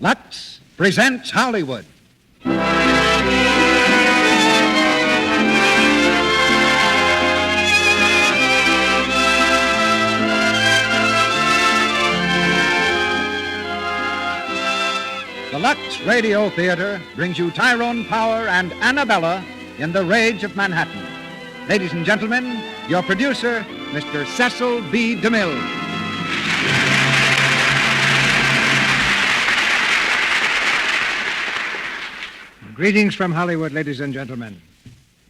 Lux presents Hollywood. The Lux Radio Theatre brings you Tyrone Power and Annabella in The Rage of Manhattan. Ladies and gentlemen, your producer, Mr. Cecil B. DeMille. Greetings from Hollywood, ladies and gentlemen.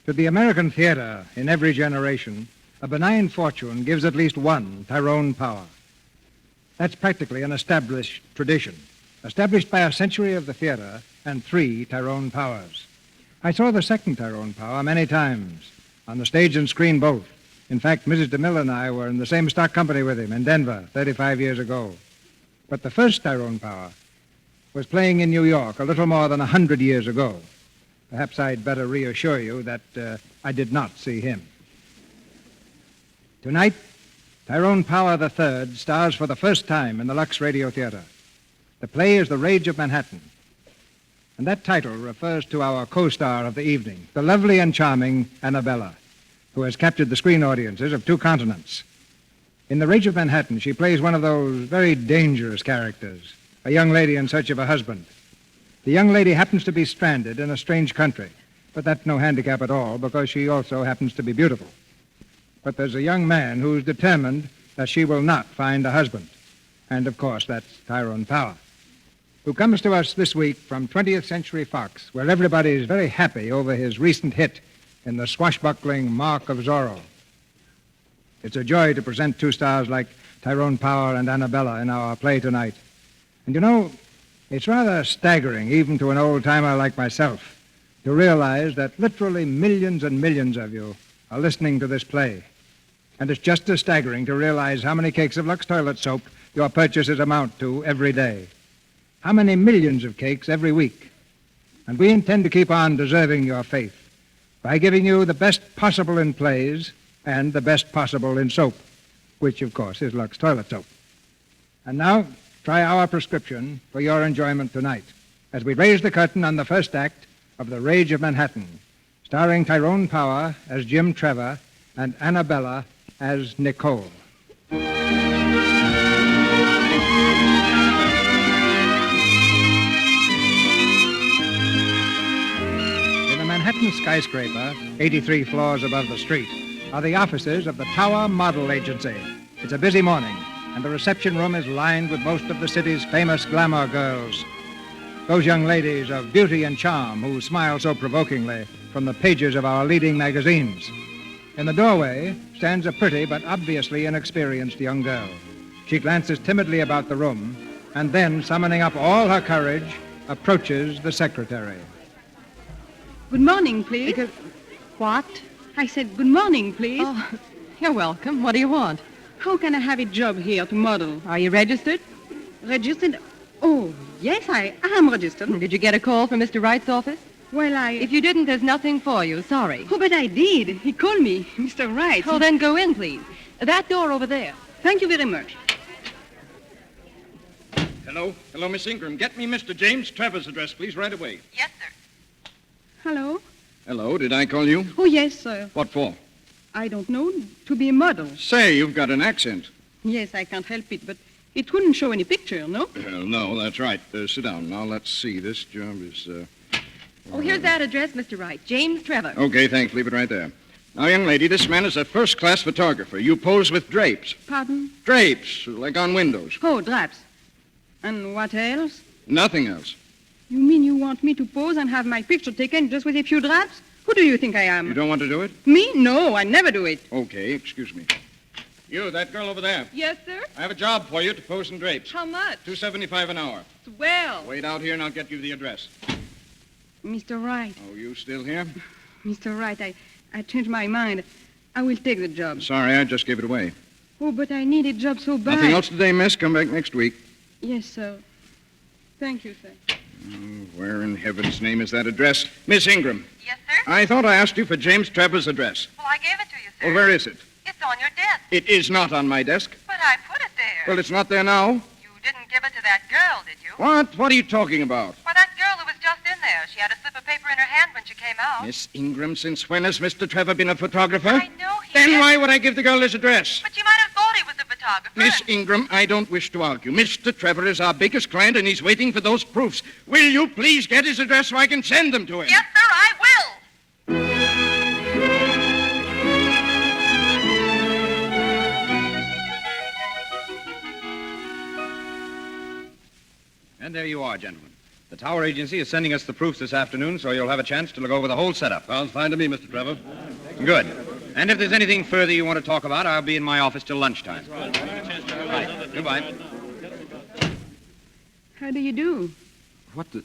To the American theater, in every generation, a benign fortune gives at least one Tyrone Power. That's practically an established tradition, established by a century of the theater and 3 Tyrone Powers. I saw the second Tyrone Power many times, on the stage and screen both. In fact, Mrs. DeMille and I were in the same stock company with him in Denver 35 years ago. But the first Tyrone Power was playing in New York a little more than 100 years ago. Perhaps I'd better reassure you that I did not see him. Tonight, Tyrone Power III stars for the first time in the Lux Radio Theatre. The play is The Rage of Manhattan, and that title refers to our co-star of the evening, the lovely and charming Annabella, who has captured the screen audiences of 2 continents. In The Rage of Manhattan, she plays one of those very dangerous characters, a young lady in search of a husband. The young lady happens to be stranded in a strange country, but that's no handicap at all because she also happens to be beautiful. But there's a young man who's determined that she will not find a husband. And, of course, that's Tyrone Power, who comes to us this week from 20th Century Fox, where everybody is very happy over his recent hit in the swashbuckling Mark of Zorro. It's a joy to present 2 stars like Tyrone Power and Annabella in our play tonight. And you know, it's rather staggering, even to an old-timer like myself, to realize that literally millions and millions of you are listening to this play. And it's just as staggering to realize how many cakes of Lux toilet soap your purchases amount to every day. How many millions of cakes every week. And we intend to keep on deserving your faith by giving you the best possible in plays and the best possible in soap, which, of course, is Lux toilet soap. And now, try our prescription for your enjoyment tonight as we raise the curtain on the first act of The Rage of Manhattan, starring Tyrone Power as Jim Trevor and Annabella as Nicole. In a Manhattan skyscraper, 83 floors above the street, are the offices of the Tower Model Agency. It's a busy morning, and the reception room is lined with most of the city's famous glamour girls. Those young ladies of beauty and charm who smile so provokingly from the pages of our leading magazines. In the doorway stands a pretty but obviously inexperienced young girl. She glances timidly about the room and then, summoning up all her courage, approaches the secretary. Good morning, please. What? I said good morning, please. Oh, you're welcome. What do you want? How can I have a job here to model? Are you registered? Registered? Oh, yes, I am registered. Did you get a call from Mr. Wright's office? Well, If you didn't, there's nothing for you. Sorry. Oh, but I did. He called me, Mr. Wright. Oh, then go in, please. That door over there. Thank you very much. Hello, Miss Ingram. Get me Mr. James Trevor's address, please, right away. Yes, sir. Hello? Hello, did I call you? Oh, yes, sir. What for? I don't know. To be a model. Say, you've got an accent. Yes, I can't help it, but it wouldn't show any picture, no? Well, no, that's right. Sit down. Now, let's see. This job is, Oh, here's that address, Mr. Wright. James Trevor. Okay, thanks. Leave it right there. Now, young lady, this man is a first-class photographer. You pose with drapes. Pardon? Drapes, like on windows. Oh, drapes. And what else? Nothing else. You mean you want me to pose and have my picture taken just with a few drapes? Who do you think I am? You don't want to do it? Me? No, I never do it. Okay, excuse me. You, that girl over there. Yes, sir? I have a job for you to pose in drapes. How much? $2.75 an hour. Swell. Wait out here and I'll get you the address. Mr. Wright. Oh, you still here? Mr. Wright, I changed my mind. I will take the job. Sorry, I just gave it away. Oh, but I need a job so bad. Nothing else today, miss. Come back next week. Yes, sir. Thank you, sir. Where in heaven's name is that address? Miss Ingram. Yes, sir? I thought I asked you for James Trevor's address. Well, I gave it to you, sir. Well, where is it? It's on your desk. It is not on my desk. But I put it there. Well, it's not there now. You didn't give it to that girl, did you? What? What are you talking about? Why, that girl who was just in there. She had a slip of paper in her hand when she came out. Miss Ingram, since when has Mr. Trevor been a photographer? I know he Then is. why would I give the girl his address? But she might have thought he was a photographer. Miss Ingram, I don't wish to argue. Mr. Trevor is our biggest client, and he's waiting for those proofs. Will you please get his address so I can send them to him? Yes, sir, I will. And there you are, gentlemen. The Tower Agency is sending us the proofs this afternoon, so you'll have a chance to look over the whole setup. Sounds fine to me, Mr. Trevor. Good. And if there's anything further you want to talk about, I'll be in my office till lunchtime. Right. Goodbye. How do you do? What the...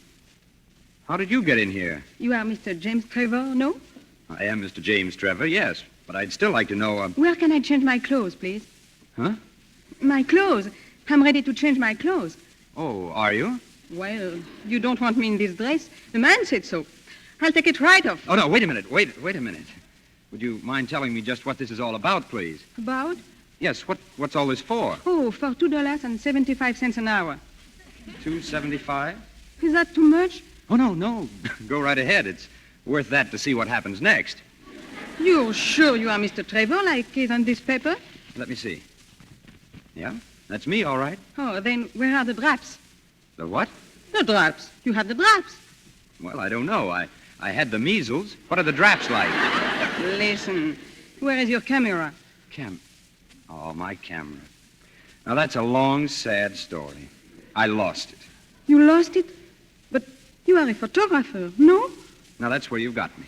How did you get in here? You are Mr. James Trevor, no? I am Mr. James Trevor, yes. But I'd still like to know... Where can I change my clothes, please? Huh? My clothes. I'm ready to change my clothes. Oh, are you? Well, you don't want me in this dress. The man said so. I'll take it right off. Oh, no, wait a minute. Wait a minute. Would you mind telling me just what this is all about, please? About? Yes, what's all this for? Oh, for $2.75 an hour. $2.75? Is that too much? Oh, no. Go right ahead. It's worth that to see what happens next. You're sure you are Mr. Trevor, like is on this paper? Let me see. Yeah, that's me, all right. Oh, then where are the draps? The what? The draps. You have the draps. Well, I don't know. I had the measles. What are the draps like? Listen, where is your camera? Oh, my camera. Now, that's a long, sad story. I lost it. You lost it? But you are a photographer, no? Now, that's where you got me.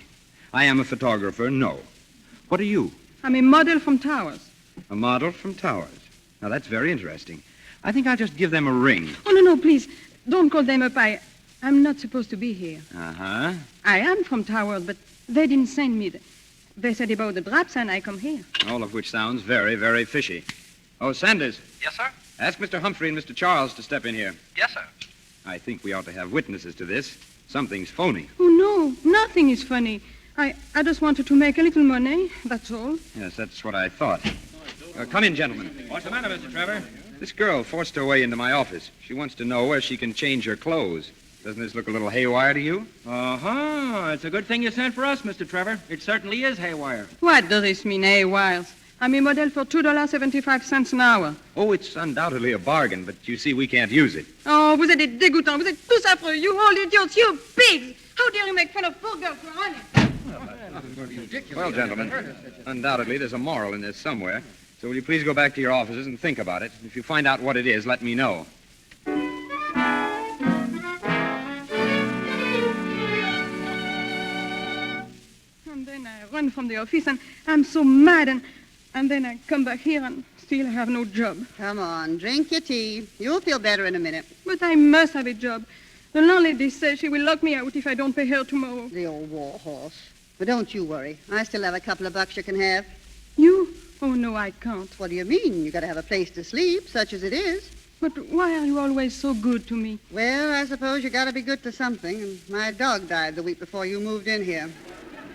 I am a photographer, no. What are you? I'm a model from Towers. A model from Towers. Now, that's very interesting. I think I'll just give them a ring. Oh, no, please. Don't call them up. I'm not supposed to be here. Uh-huh. I am from Towers, but they didn't send me. They said about the draps, and I come here. All of which sounds very, very fishy. Oh, Sanders. Yes, sir? Ask Mr. Humphrey and Mr. Charles to step in here. Yes, sir. I think we ought to have witnesses to this. Something's phony. Oh, no. Nothing is funny. I just wanted to make a little money, that's all. Yes, that's what I thought. Come in, gentlemen. What's the matter, Mr. Trevor? This girl forced her way into my office. She wants to know where she can change her clothes. Doesn't this look a little haywire to you? Uh-huh. It's a good thing you sent for us, Mr. Trevor. It certainly is haywire. What does this mean, Wires? I'm a model for $2.75 an hour. Oh, it's undoubtedly a bargain, but you see, we can't use it. Oh, vous êtes des dégoûtants. Vous êtes tous affreux. You all idiots. You pigs. How dare you make fun of poor girls who are honest? Well, gentlemen, undoubtedly there's a moral in this somewhere. So will you please go back to your offices and think about it? If you find out what it is, let me know. And then I run from the office, and I'm so mad, and then I come back here and still have no job. Come on, drink your tea. You'll feel better in a minute. But I must have a job. The landlady says she will lock me out if I don't pay her tomorrow. The old war horse. But don't you worry. I still have a couple of bucks you can have. You? Oh, no, I can't. What do you mean? You got to have a place to sleep, such as it is. But why are you always so good to me? Well, I suppose you got to be good to something. And my dog died the week before you moved in here.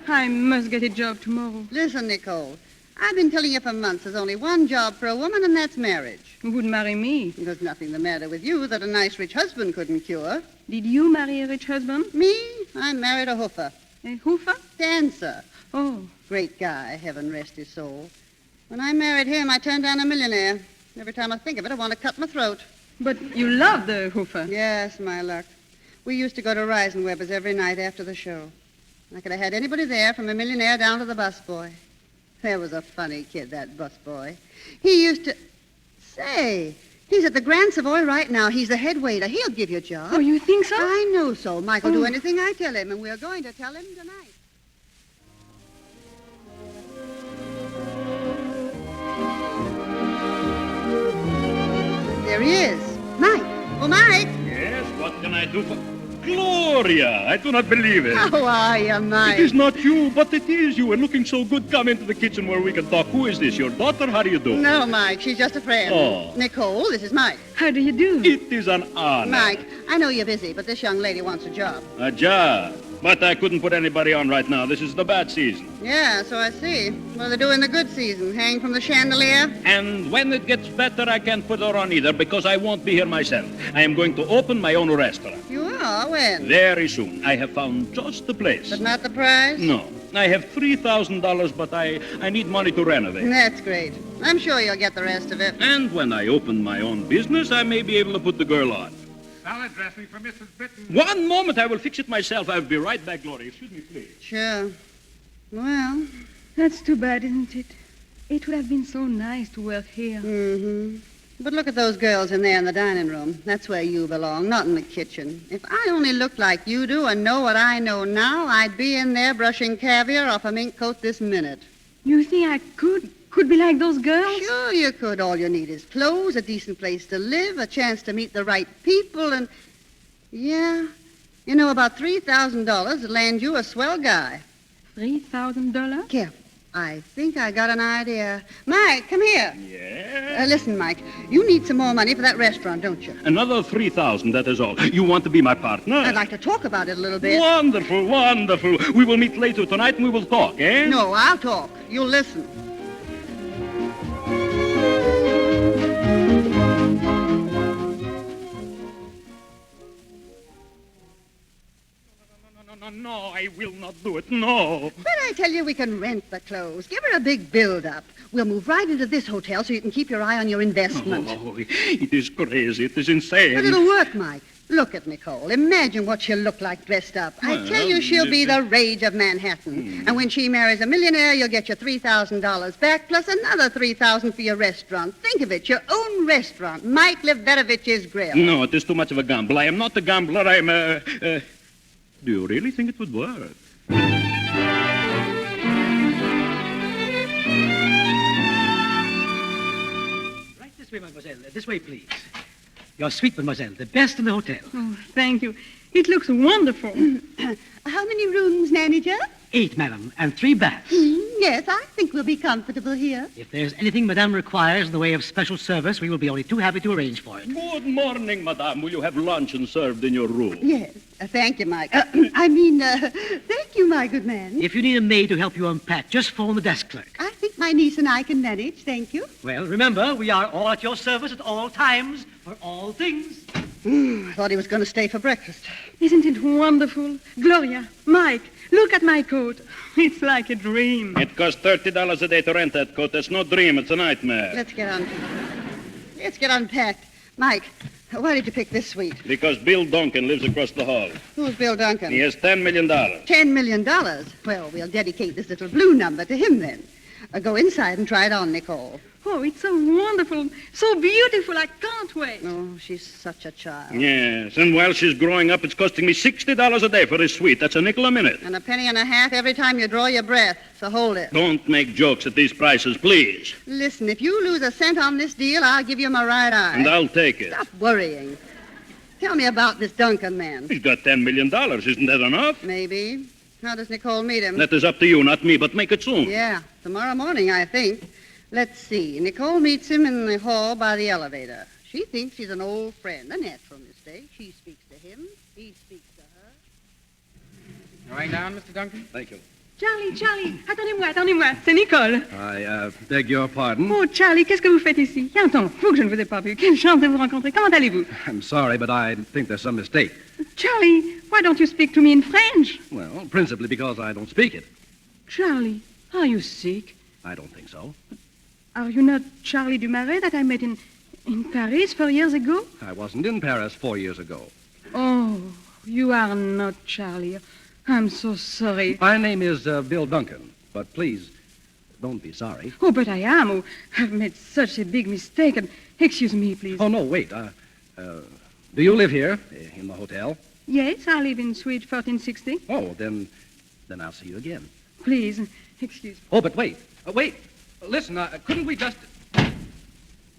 I must get a job tomorrow. Listen, Nicole. I've been telling you for months there's only one job for a woman, and that's marriage. Who would marry me? There's nothing the matter with you that a nice rich husband couldn't cure. Did you marry a rich husband? Me? I married a hoofer. A hoofer? Dancer. Oh. Great guy, heaven rest his soul. When I married him, I turned down a millionaire. Every time I think of it, I want to cut my throat. But you love the hoofer. Yes, my luck. We used to go to Reisenweber's every night after the show. I could have had anybody there, from a millionaire down to the busboy. There was a funny kid, that busboy. He used to... Say, he's at the Grand Savoy right now. He's the head waiter. He'll give you a job. Oh, you think so? I know so. Mike'll do anything I tell him, and we're going to tell him tonight. There he is. Mike. Oh, Mike. Yes, what can I do for... Gloria, I do not believe it. How are you, Mike? It is not you, but it is you. And looking so good, come into the kitchen where we can talk. Who is this, your daughter? How do you do? No, Mike, she's just a friend. Oh. Nicole, this is Mike. How do you do? It is an honor. Mike, I know you're busy, but this young lady wants a job. A job? But I couldn't put anybody on right now. This is the bad season. Yeah, so I see. What do they do in the good season? Hang from the chandelier? And when it gets better, I can't put her on either because I won't be here myself. I am going to open my own restaurant. You are? When? Very soon. I have found just the place. But not the price? No. I have $3,000, but I need money to renovate. That's great. I'm sure you'll get the rest of it. And when I open my own business, I may be able to put the girl on. Salad dressing for Mrs. Britton. One moment, I will fix it myself. I'll be right back, Gloria. Excuse me, please. Sure. Well. That's too bad, isn't it? It would have been so nice to work here. Mm-hmm. But look at those girls in there in the dining room. That's where you belong, not in the kitchen. If I only looked like you do and know what I know now, I'd be in there brushing caviar off a mink coat this minute. You think I could be like those girls? Sure you could. All you need is clothes, a decent place to live, a chance to meet the right people, and... Yeah. You know, about $3,000 would land you a swell guy. $3,000? Careful. I think I got an idea. Mike, come here. Yeah? Listen, Mike, you need some more money for that restaurant, don't you? Another $3,000, that is all. You want to be my partner? I'd like to talk about it a little bit. Wonderful, wonderful. We will meet later tonight and we will talk, eh? No, I'll talk. You'll listen. No, I will not do it, no. But I tell you, we can rent the clothes. Give her a big build-up. We'll move right into this hotel so you can keep your eye on your investment. Oh, it is crazy. It is insane. But it'll work, Mike. Look at Nicole. Imagine what she'll look like dressed up. I tell you, she'll be the rage of Manhattan. And when she marries a millionaire, you'll get your $3,000 back, plus another $3,000 for your restaurant. Think of it, your own restaurant, Mike Leverovich's Grill. No, it is too much of a gamble. I am not a gambler. I am Do you really think it would work? Right this way, mademoiselle. This way, please. You're sweet, mademoiselle. The best in the hotel. Oh, thank you. It looks wonderful. How many rooms, manager? 8, madam, and 3 baths. Yes, I think we'll be comfortable here. If there's anything madame requires in the way of special service, we will be only too happy to arrange for it. Good morning, madame. Will you have luncheon served in your room? Yes. Thank you, Mike. Thank you, my good man. If you need a maid to help you unpack, just phone the desk clerk. I think my niece and I can manage. Thank you. Well, remember, we are all at your service at all times, for all things. I thought he was going to stay for breakfast. Isn't it wonderful? Gloria, Mike, look at my coat. It's like a dream. It costs $30 a day to rent that coat. That's no dream. It's a nightmare. Let's get unpacked. Mike, why did you pick this suite? Because Bill Duncan lives across the hall. Who's Bill Duncan? He has $10 million. $10 million? Well, we'll dedicate this little blue number to him then. Go inside and try it on, Nicole. Oh, it's so wonderful, so beautiful. I can't wait. Oh, she's such a child. Yes, and while she's growing up, it's costing me $60 a day for this suite. That's a nickel a minute. And a penny and a half every time you draw your breath. So hold it. Don't make jokes at these prices, please. Listen, if you lose a cent on this deal, I'll give you my right eye. And I'll take it. Stop worrying. Tell me about this Duncan man. He's got $10 million. Isn't that enough? Maybe. How does Nicole meet him? That is up to you, not me, but make it soon. Yeah, tomorrow morning, I think. Let's see. Nicole meets him in the hall by the elevator. She thinks he's an old friend, a natural mistake. She speaks to him. He speaks to her. Going down, Mr. Duncan? Thank you. Charlie, attendez-moi, c'est Nicole. I beg your pardon. Oh, Charlie, qu'est-ce que vous faites ici? Il y a un temps fou que je ne vous ai pas vu. Quelle chance de vous rencontrer. Comment allez-vous? I'm sorry, but I think there's some mistake. Charlie, why don't you speak to me in French? Well, principally because I don't speak it. Charlie, are you sick? I don't think so. Are you not Charlie Dumaret that I met in Paris 4 years ago? I wasn't in Paris 4 years ago. Oh, you are not Charlie. I'm so sorry. My name is Bill Duncan, but please, don't be sorry. Oh, but I am. Oh, I've made such a big mistake. And excuse me, please. Oh, no, wait. Do you live here, in the hotel? Yes, I live in Suite 1460. Oh, then I'll see you again. Please, excuse me. Oh, but wait. Wait. Listen, couldn't we just...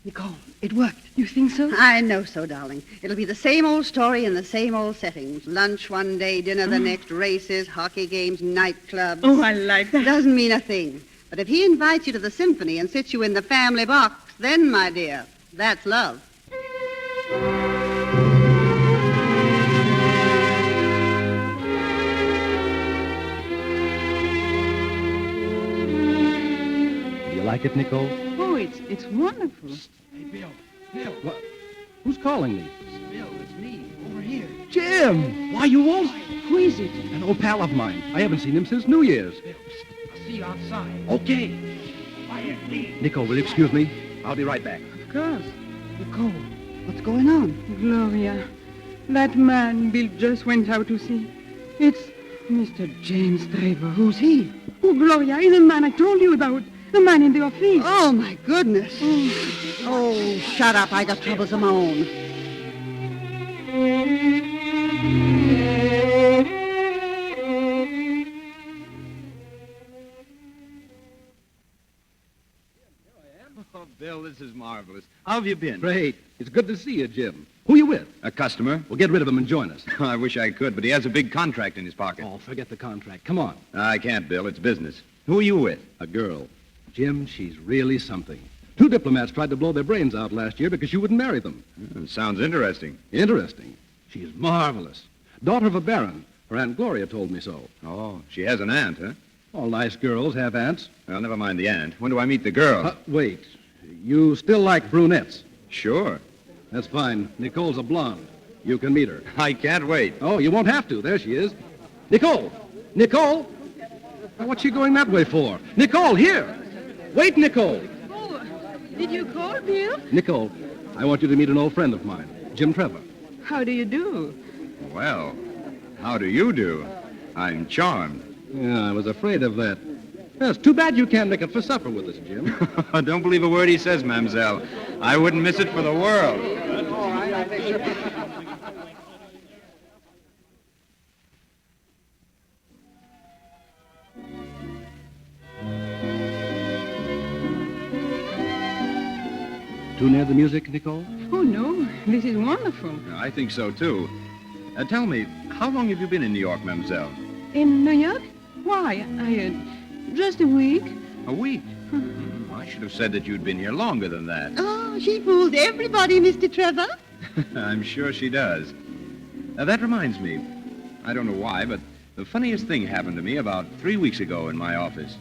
Nicole, it worked. You think so? I know so, darling. It'll be the same old story in the same old settings. Lunch one day, dinner the next, races, hockey games, nightclubs. Oh, I like that. Doesn't mean a thing. But if he invites you to the symphony and sits you in the family box, then, my dear, that's love. like it, Nicole? Oh, it's wonderful. Hey, Bill. What? Who's calling me? Bill, it's me, over here. Jim! Why, you won't? Who is it? An old pal of mine. I haven't seen him since New Year's. Bill, I'll see you outside. Okay. Quiet, please. Nicole, will you excuse me? I'll be right back. Of course. Nicole, what's going on? Gloria, that man Bill just went out to see. It's Mr. James Trevor. Who's he? Oh, Gloria, he's the man I told you about. The man in the office. Oh, my goodness. Oh, shut up. I got troubles of my own. Oh, Bill, this is marvelous. How have you been? Great. It's good to see you, Jim. Who you with? A customer. Well, get rid of him and join us. I wish I could, but he has a big contract in his pocket. Oh, forget the contract. Come on. I can't, Bill. It's business. Who are you with? A girl. Jim, she's really something. 2 diplomats tried to blow their brains out last year because you wouldn't marry them. Sounds interesting. Interesting. She's marvelous. Daughter of a baron. Her Aunt Gloria told me so. Oh, she has an aunt, huh? All nice girls have aunts. Well, never mind the aunt. When do I meet the girl? Wait. You still like brunettes? Sure. That's fine. Nicole's a blonde. You can meet her. I can't wait. Oh, you won't have to. There she is. Nicole! Nicole! Now, what's she going that way for? Nicole, here! Wait, Nicole! Oh, did you call, Bill? Nicole, I want you to meet an old friend of mine, Jim Trevor. How do you do? Well, how do you do? I'm charmed. Yeah, I was afraid of that. Well, it's too bad you can't make it for supper with us, Jim. Don't believe a word he says, mademoiselle. I wouldn't miss it for the world. Too near the music, Nicole? Oh, no. This is wonderful. I think so, too. Tell me, how long have you been in New York, mademoiselle? In New York? Why, just a week. A week? I should have said that you'd been here longer than that. Oh, she fools everybody, Mr. Trevor. I'm sure she does. That reminds me. I don't know why, but the funniest thing happened to me about 3 weeks ago in my office.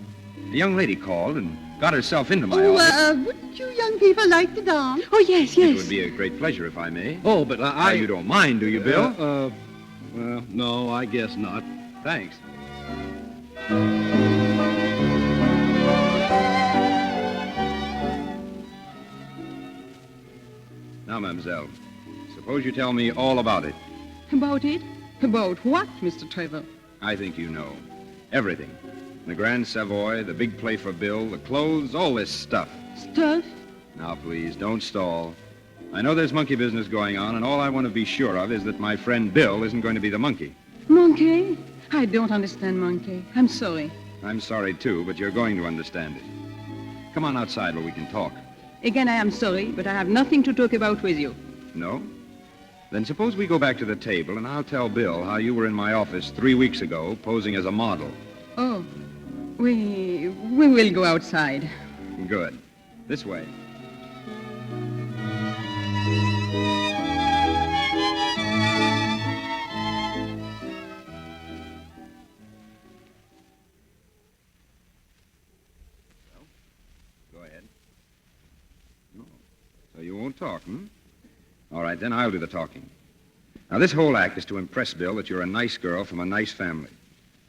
A young lady called and got herself into my office. Wouldn't you young people like to dance? Oh, yes, It would be a great pleasure if I may. Oh, but You don't mind, do you, Bill? Well, no, I guess not. Thanks. Now, mademoiselle, suppose you tell me all about it. About it? About what, Mr. Trevor? I think you know. Everything. The Grand Savoy, the big play for Bill, the clothes, all this stuff. Stuff? Now, please, don't stall. I know there's monkey business going on, and all I want to be sure of is that my friend Bill isn't going to be the monkey. Monkey? I don't understand monkey. I'm sorry. I'm sorry, too, but you're going to understand it. Come on outside where we can talk. Again, I am sorry, but I have nothing to talk about with you. No? Then suppose we go back to the table, and I'll tell Bill how you were in my office 3 weeks ago, posing as a model. Oh, we will go outside. Good. This way. Go ahead. Oh, so you won't talk, All right, then I'll do the talking. Now, this whole act is to impress Bill that you're a nice girl from a nice family.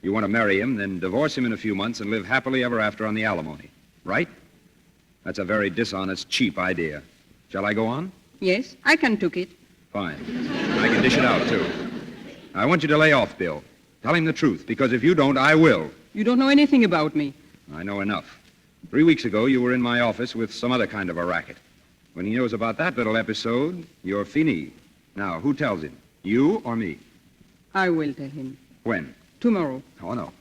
You want to marry him, then divorce him in a few months and live happily ever after on the alimony. Right? That's a very dishonest, cheap idea. Shall I go on? Yes, I can took it. Fine. I can dish it out, too. I want you to lay off, Bill. Tell him the truth, because if you don't, I will. You don't know anything about me. I know enough. 3 weeks ago, you were in my office with some other kind of a racket. When he knows about that little episode, you're fini. Now, who tells him? You or me? I will tell him. When? Tomorrow. Oh, no.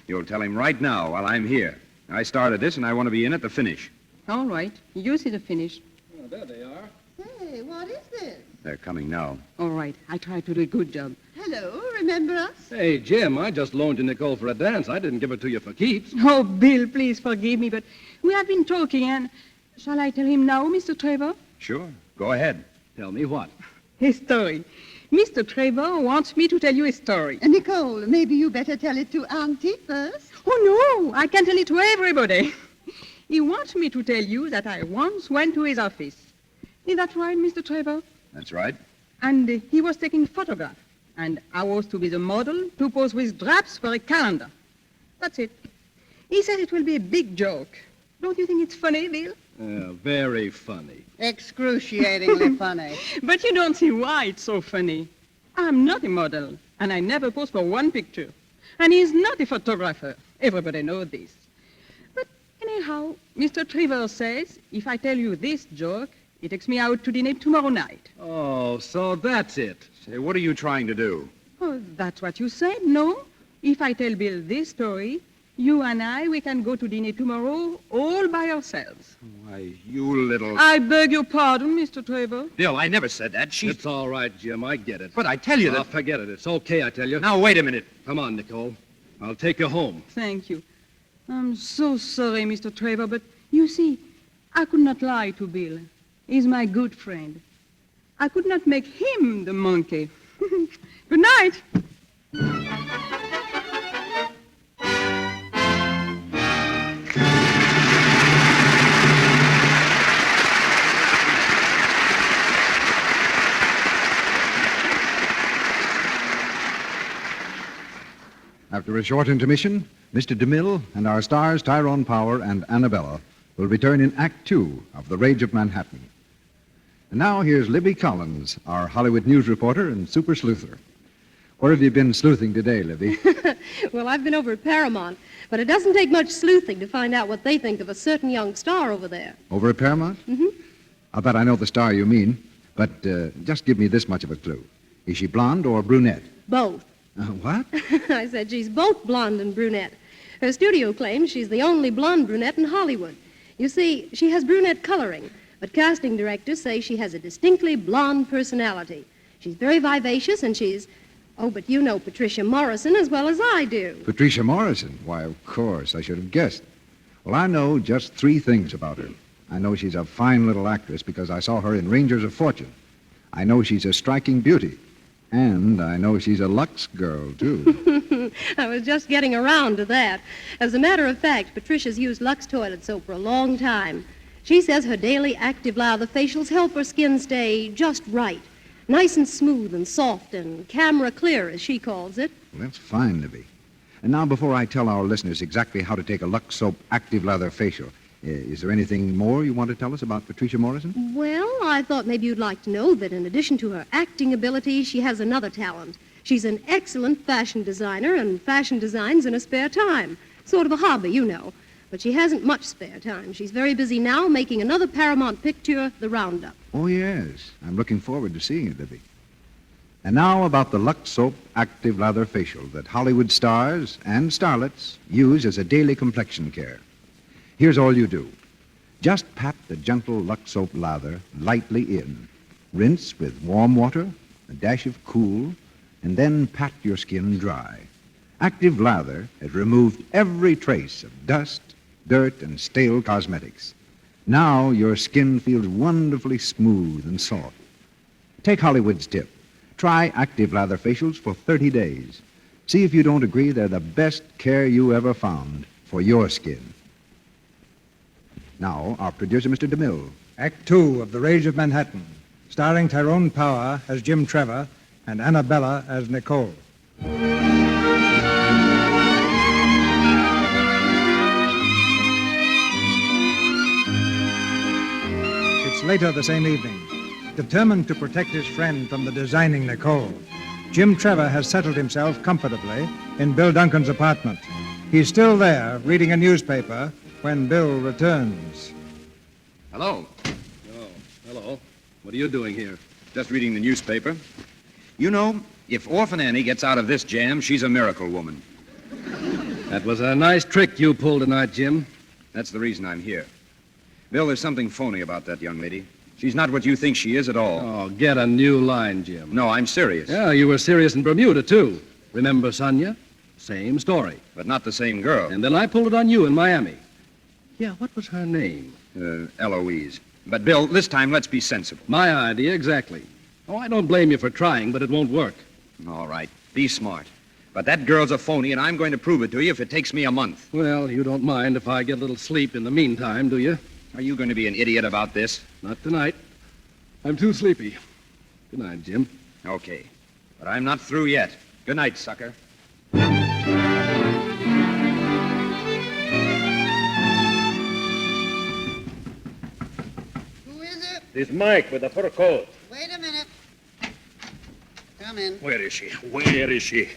You'll tell him right now while I'm here. I started this, and I want to be in at the finish. All right. You see the finish. Oh, there they are. Hey, what is this? They're coming now. All right. I try to do a good job. Hello, remember us? Hey, Jim, I just loaned you Nicole for a dance. I didn't give it to you for keeps. Oh, Bill, please forgive me, but we have been talking, and shall I tell him now, Mr. Trevor? Sure. Go ahead. Tell me what? A story. Mr. Trevor wants me to tell you a story. Nicole, maybe you better tell it to Auntie first. Oh, no. I can tell it to everybody. He wants me to tell you that I once went to his office. Is that right, Mr. Trevor? That's right. And he was taking photographs. And I was to be the model to pose with drapes for a calendar. That's it. He says it will be a big joke. Don't you think it's funny, Bill? Very funny. Excruciatingly funny. But you don't see why it's so funny. I'm not a model, and I never pose for one picture. And he's not a photographer. Everybody knows this. But anyhow, Mr. Trevor says if I tell you this joke, he takes me out to dinner tomorrow night. Oh, so that's it. Say, what are you trying to do? Oh, that's what you said, no? If I tell Bill this story, you and I, we can go to dinner tomorrow all by ourselves. Why, you little... I beg your pardon, Mr. Trevor. Bill, I never said that. It's all right, Jim. I get it. But I tell you that... Forget it. It's okay, I tell you. Now, wait a minute. Come on, Nicole. I'll take you home. Thank you. I'm so sorry, Mr. Trevor, but you see, I could not lie to Bill. He's my good friend. I could not make him the monkey. Good night. After a short intermission, Mr. DeMille and our stars Tyrone Power and Annabella will return in Act Two of The Rage of Manhattan. And now here's Libby Collins, our Hollywood news reporter and super sleuther. Where have you been sleuthing today, Libby? Well, I've been over at Paramount, but it doesn't take much sleuthing to find out what they think of a certain young star over there. Over at Paramount? Mm-hmm. I'll bet I know the star you mean, but just give me this much of a clue. Is she blonde or brunette? Both. What? I said she's both blonde and brunette. Her studio claims she's the only blonde brunette in Hollywood. You see, she has brunette coloring, but casting directors say she has a distinctly blonde personality. She's very vivacious, and she's... Oh, but you know Patricia Morrison as well as I do. Patricia Morrison? Why, of course, I should have guessed. Well, I know just 3 things about her. I know she's a fine little actress because I saw her in Rangers of Fortune. I know she's a striking beauty. And I know she's a Lux girl, too. I was just getting around to that. As a matter of fact, Patricia's used Lux toilet soap for a long time. She says her daily active lather facials help her skin stay just right. Nice and smooth and soft and camera clear, as she calls it. Well, that's fine, Libby. And now, before I tell our listeners exactly how to take a Lux soap active lather facial, is there anything more you want to tell us about Patricia Morrison? Well, I thought maybe you'd like to know that in addition to her acting ability, she has another talent. She's an excellent fashion designer and fashion designs in her spare time. Sort of a hobby, you know. But she hasn't much spare time. She's very busy now making another Paramount picture, The Roundup. Oh, yes. I'm looking forward to seeing it, Libby. And now about the Lux Soap Active Lather Facial that Hollywood stars and starlets use as a daily complexion care. Here's all you do. Just pat the gentle Lux Soap lather lightly in. Rinse with warm water, a dash of cool, and then pat your skin dry. Active lather has removed every trace of dust, dirt, and stale cosmetics. Now your skin feels wonderfully smooth and soft. Take Hollywood's tip. Try active lather facials for 30 days. See if you don't agree they're the best care you ever found for your skin. Now, our producer, Mr. DeMille. Act Two of The Rage of Manhattan, starring Tyrone Power as Jim Trevor and Annabella as Nicole. It's later the same evening. Determined to protect his friend from the designing Nicole, Jim Trevor has settled himself comfortably in Bill Duncan's apartment. He's still there, reading a newspaper, when Bill returns. Hello. Oh, hello. What are you doing here? Just reading the newspaper. You know, if Orphan Annie gets out of this jam, she's a miracle woman. That was a nice trick you pulled tonight, Jim. That's the reason I'm here. Bill, there's something phony about that young lady. She's not what you think she is at all. Oh, get a new line, Jim. No, I'm serious. Yeah, you were serious in Bermuda, too. Remember Sonia? Same story. But not the same girl. And then I pulled it on you in Miami. Yeah, what was her name? Eloise. But, Bill, this time let's be sensible. My idea, exactly. Oh, I don't blame you for trying, but it won't work. All right. Be smart. But that girl's a phony, and I'm going to prove it to you if it takes me a month. Well, you don't mind if I get a little sleep in the meantime, do you? Are you going to be an idiot about this? Not tonight. I'm too sleepy. Good night, Jim. Okay. But I'm not through yet. Good night, sucker. This Mike with the fur coat. Wait a minute. Come in. Where is she? Where is she?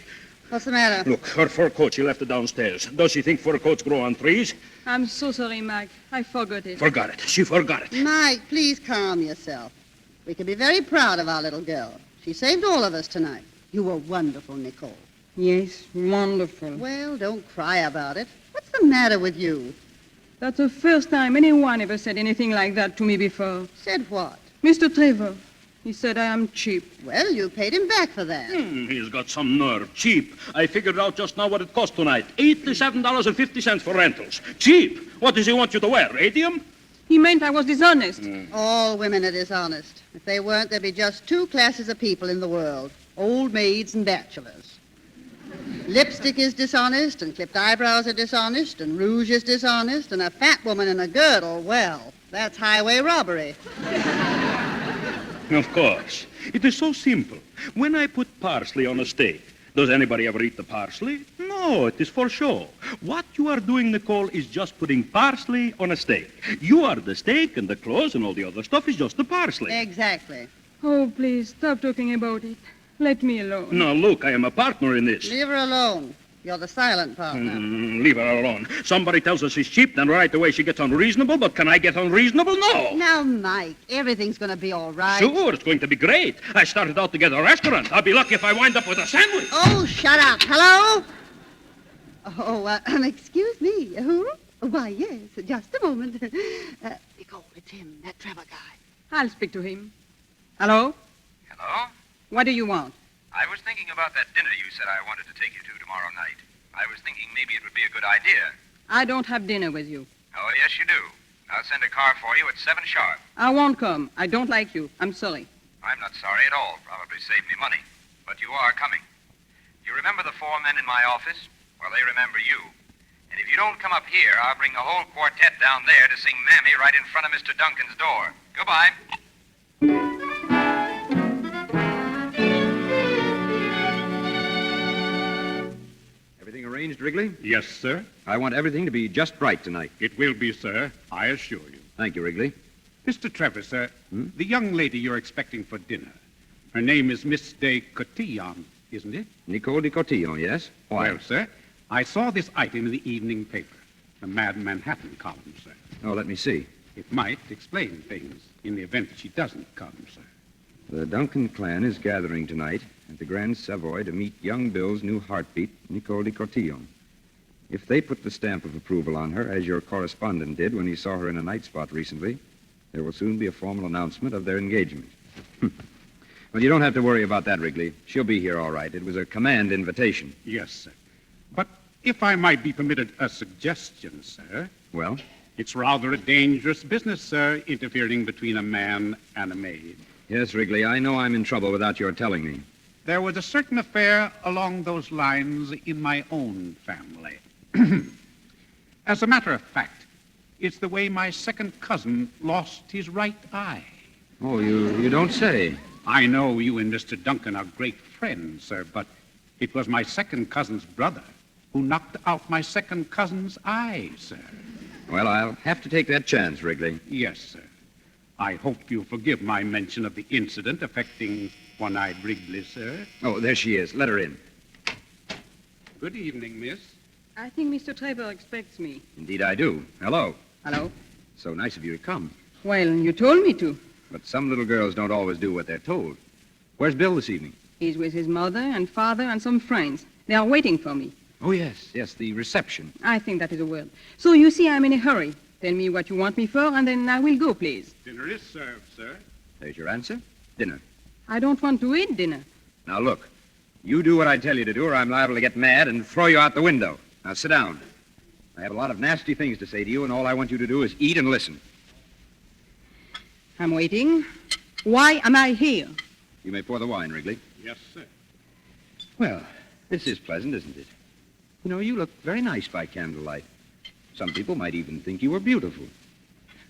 What's the matter? Look, her fur coat, she left it downstairs. Does she think fur coats grow on trees? I'm so sorry, Mike. I forgot it. Forgot it. She forgot it. Mike, please calm yourself. We can be very proud of our little girl. She saved all of us tonight. You were wonderful, Nicole. Yes, wonderful. Well, don't cry about it. What's the matter with you? That's the first time anyone ever said anything like that to me before. Said what? Mr. Trevor. He said I am cheap. Well, you paid him back for that. He's got some nerve. Cheap. I figured out just now what it cost tonight. $87.50 for rentals. Cheap. What does he want you to wear? Radium? He meant I was dishonest. All women are dishonest. If they weren't, there'd be just two classes of people in the world. Old maids and bachelors. Lipstick is dishonest, and clipped eyebrows are dishonest, and rouge is dishonest, and a fat woman in a girdle, well, that's highway robbery. Of course. It is so simple. When I put parsley on a steak, does anybody ever eat the parsley? No, it is for show. What you are doing, Nicole, is just putting parsley on a steak. You are the steak, and the clothes and all the other stuff is just the parsley. Exactly. Oh, please, stop talking about it. Let me alone. Now, look, I am a partner in this. Leave her alone. You're the silent partner. Leave her alone. Somebody tells us she's cheap, then right away she gets unreasonable. But can I get unreasonable? No. Now, Mike, everything's going to be all right. Sure, it's going to be great. I started out to get a restaurant. I'll be lucky if I wind up with a sandwich. Oh, shut up. Hello? Oh, excuse me. Who? Why, yes, just a moment. Nicole, it's him, that Trevor guy. I'll speak to him. Hello? Hello? What do you want? I was thinking about that dinner you said I wanted to take you to tomorrow night. I was thinking maybe it would be a good idea. I don't have dinner with you. Oh, yes, you do. I'll send a car for you at 7 sharp. I won't come. I don't like you. I'm sorry. I'm not sorry at all. Probably saved me money. But you are coming. You remember the 4 men in my office? Well, they remember you. And if you don't come up here, I'll bring the whole quartet down there to sing Mammy right in front of Mr. Duncan's door. Goodbye. Everything arranged, Wrigley? Yes, sir. I want everything to be just right tonight. It will be, sir. I assure you. Thank you, Wrigley. Mr. Trevor, sir, the young lady you're expecting for dinner, her name is Miss de Cotillon, isn't it? Nicole de Cotillon, yes? Why? Well, sir, I saw this item in the evening paper, the Mad Manhattan column, sir. Oh, let me see. It might explain things in the event that she doesn't come, sir. The Duncan clan is gathering tonight at the Grand Savoy to meet young Bill's new heartbeat, Nicole de Cotillon. If they put the stamp of approval on her, as your correspondent did when he saw her in a night spot recently, there will soon be a formal announcement of their engagement. Well, you don't have to worry about that, Wrigley. She'll be here all right. It was a command invitation. Yes, sir. But if I might be permitted a suggestion, sir. Well? It's rather a dangerous business, sir, interfering between a man and a maid. Yes, Wrigley, I know I'm in trouble without your telling me. There was a certain affair along those lines in my own family. As a matter of fact, it's the way my second cousin lost his right eye. Oh, you don't say. I know you and Mr. Duncan are great friends, sir, but it was my second cousin's brother who knocked out my second cousin's eye, sir. Well, I'll have to take that chance, Wrigley. Yes, sir. I hope you'll forgive my mention of the incident affecting One-Eyed Wrigley, sir. Oh, there she is. Let her in. Good evening, miss. I think Mr. Trevor expects me. Indeed, I do. Hello. Hello? So nice of you to come. Well, you told me to. But some little girls don't always do what they're told. Where's Bill this evening? He's with his mother and father and some friends. They are waiting for me. Oh, yes, the reception. I think that is a word. So you see, I'm in a hurry. Tell me what you want me for, and then I will go, please. Dinner is served, sir. There's your answer. Dinner. I don't want to eat dinner. Now, look. You do what I tell you to do, or I'm liable to get mad and throw you out the window. Now, sit down. I have a lot of nasty things to say to you, and all I want you to do is eat and listen. I'm waiting. Why am I here? You may pour the wine, Wrigley. Yes, sir. Well, This is pleasant, isn't it? You know, you look very nice by candlelight. Some people might even think you were beautiful.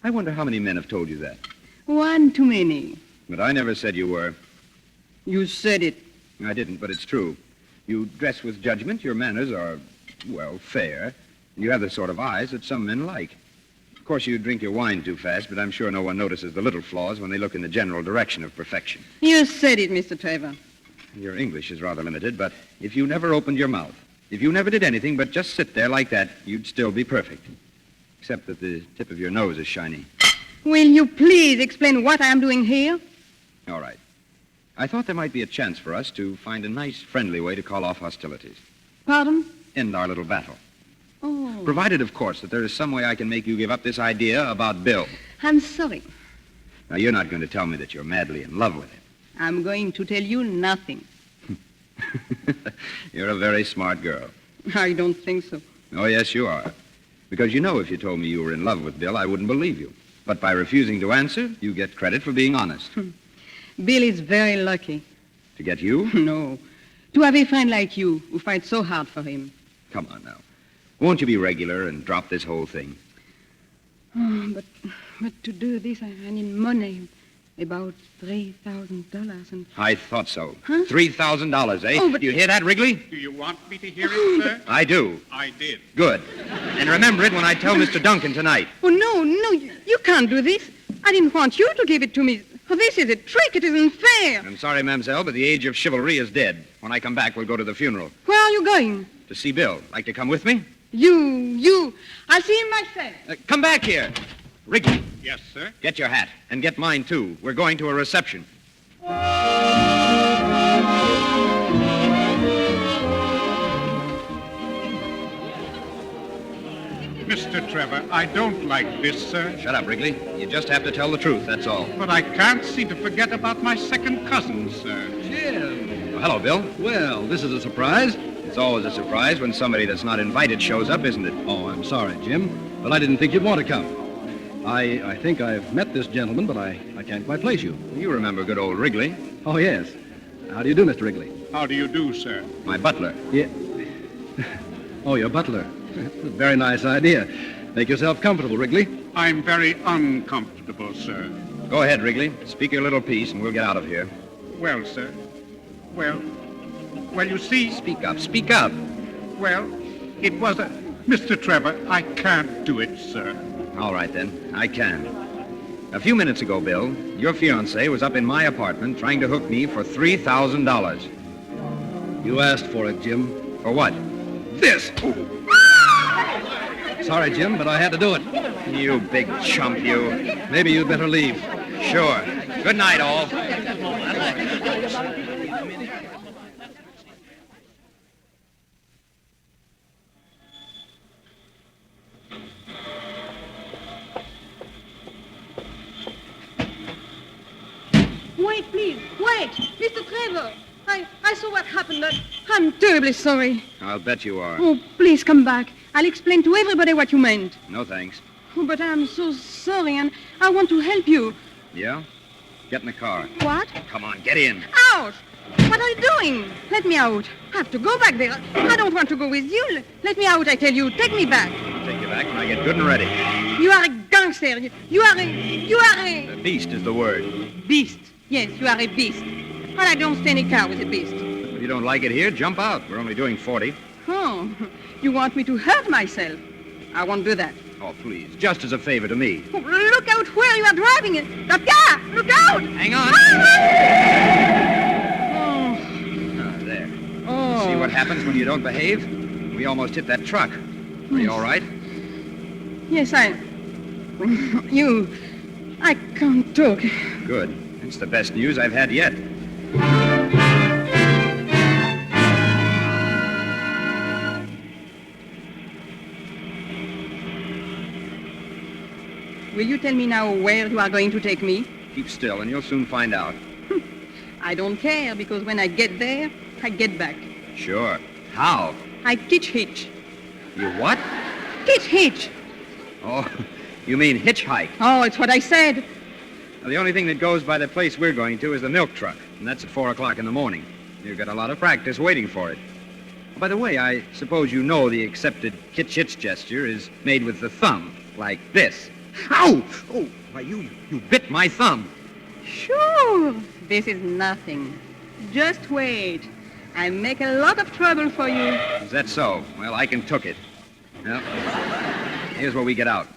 I wonder how many men have told you that. One too many. But I never said you were. You said it. I didn't, but it's true. You dress with judgment, your manners are, well, fair, and you have the sort of eyes that some men like. Of course, you drink your wine too fast, but I'm sure no one notices the little flaws when they look in the general direction of perfection. You said it, Mr. Trevor. Your English is rather limited, but if you never opened your mouth, if you never did anything but just sit there like that, you'd still be perfect. Except that the tip of your nose is shiny. Will you please explain what I am doing here? All right. I thought there might be a chance for us to find a nice, friendly way to call off hostilities. Pardon? End our little battle. Oh. Provided, of course, that there is some way I can make you give up this idea about Bill. I'm sorry. Now, you're not going to tell me that you're madly in love with him. I'm going to tell you nothing. You're a very smart girl. I don't think so. Oh, yes, you are. Because you know if you told me you were in love with Bill, I wouldn't believe you. But by refusing to answer, you get credit for being honest. Bill is very lucky. To get you? No. To have a friend like you who fights so hard for him. Come on now. Won't you be regular and drop this whole thing? Oh, but to do this, I need money. About $3,000 and... I thought so. Huh? $3,000, eh? Oh, but... You hear that, Wrigley? Do you want me to hear it, sir? I do. I did. Good. And remember it when I tell Mr. Duncan tonight. Oh, no, you can't do this. I didn't want you to give it to me. Oh, this is a trick. It isn't fair. I'm sorry, mademoiselle, but the age of chivalry is dead. When I come back, we'll go to the funeral. Where are you going? To see Bill. Like to come with me? You. I'll see him myself. Come back here. Wrigley. Yes, sir? Get your hat. And get mine, too. We're going to a reception. Mr. Trevor, I don't like this, sir. Shut up, Wrigley. You just have to tell the truth, that's all. But I can't seem to forget about my second cousin, sir. Jim. Oh, hello, Bill. Well, this is a surprise. It's always a surprise when somebody that's not invited shows up, isn't it? Oh, I'm sorry, Jim, but I didn't think you'd want to come. I think I've met this gentleman, but I can't quite place you. You remember good old Wrigley. Oh, yes. How do you do, Mr. Wrigley? How do you do, sir? My butler. Yeah. Oh, your butler. Very nice idea. Make yourself comfortable, Wrigley. I'm very uncomfortable, sir. Go ahead, Wrigley. Speak your little piece, and we'll get out of here. Well, sir. Well, you see... Speak up. Speak up. Well, it was a... Mr. Trevor, I can't do it, sir. All right, then. I can. A few minutes ago, Bill, your fiancée was up in my apartment trying to hook me for $3,000. You asked for it, Jim. For what? This! Sorry, Jim, but I had to do it. You big chump, you. Maybe you'd better leave. Sure. Good night, all. Wait, please. Wait. Mr. Trevor. I saw what happened. I'm terribly sorry. I'll bet you are. Oh, please come back. I'll explain to everybody what you meant. No, thanks. Oh, but I'm so sorry, and I want to help you. Yeah? Get in the car. What? Come on, get in. Out! What are you doing? Let me out. I have to go back there. I don't want to go with you. Let me out, I tell you. Take me back. I'll take you back when I get good and ready. You are a gangster. You are a... A beast is the word. Beast. Yes, you are a beast. But I don't stay in a car with a beast. If you don't like it here, jump out. We're only doing 40. Oh, you want me to hurt myself? I won't do that. Oh, please. Just as a favor to me. Oh, look out where you are driving it. The car! Look out! Hang on. There. Oh. See what happens when you don't behave? We almost hit that truck. Are you all right? Yes, I can't talk. Good. It's the best news I've had yet. Will you tell me now where you are going to take me? Keep still, and you'll soon find out. I don't care, because when I get there, I get back. Sure. How? I teach hitch. You what? Teach hitch. Oh, you mean hitchhike. Oh, it's what I said. Well, the only thing that goes by the place we're going to is the milk truck, and that's at 4 o'clock in the morning. You've got a lot of practice waiting for it. By the way, I suppose you know the accepted kitschitz gesture is made with the thumb, like this. Ow! Oh, why, you bit my thumb. Sure. This is nothing. Just wait. I make a lot of trouble for you. Is that so? Well, I can took it. Well, here's where we get out.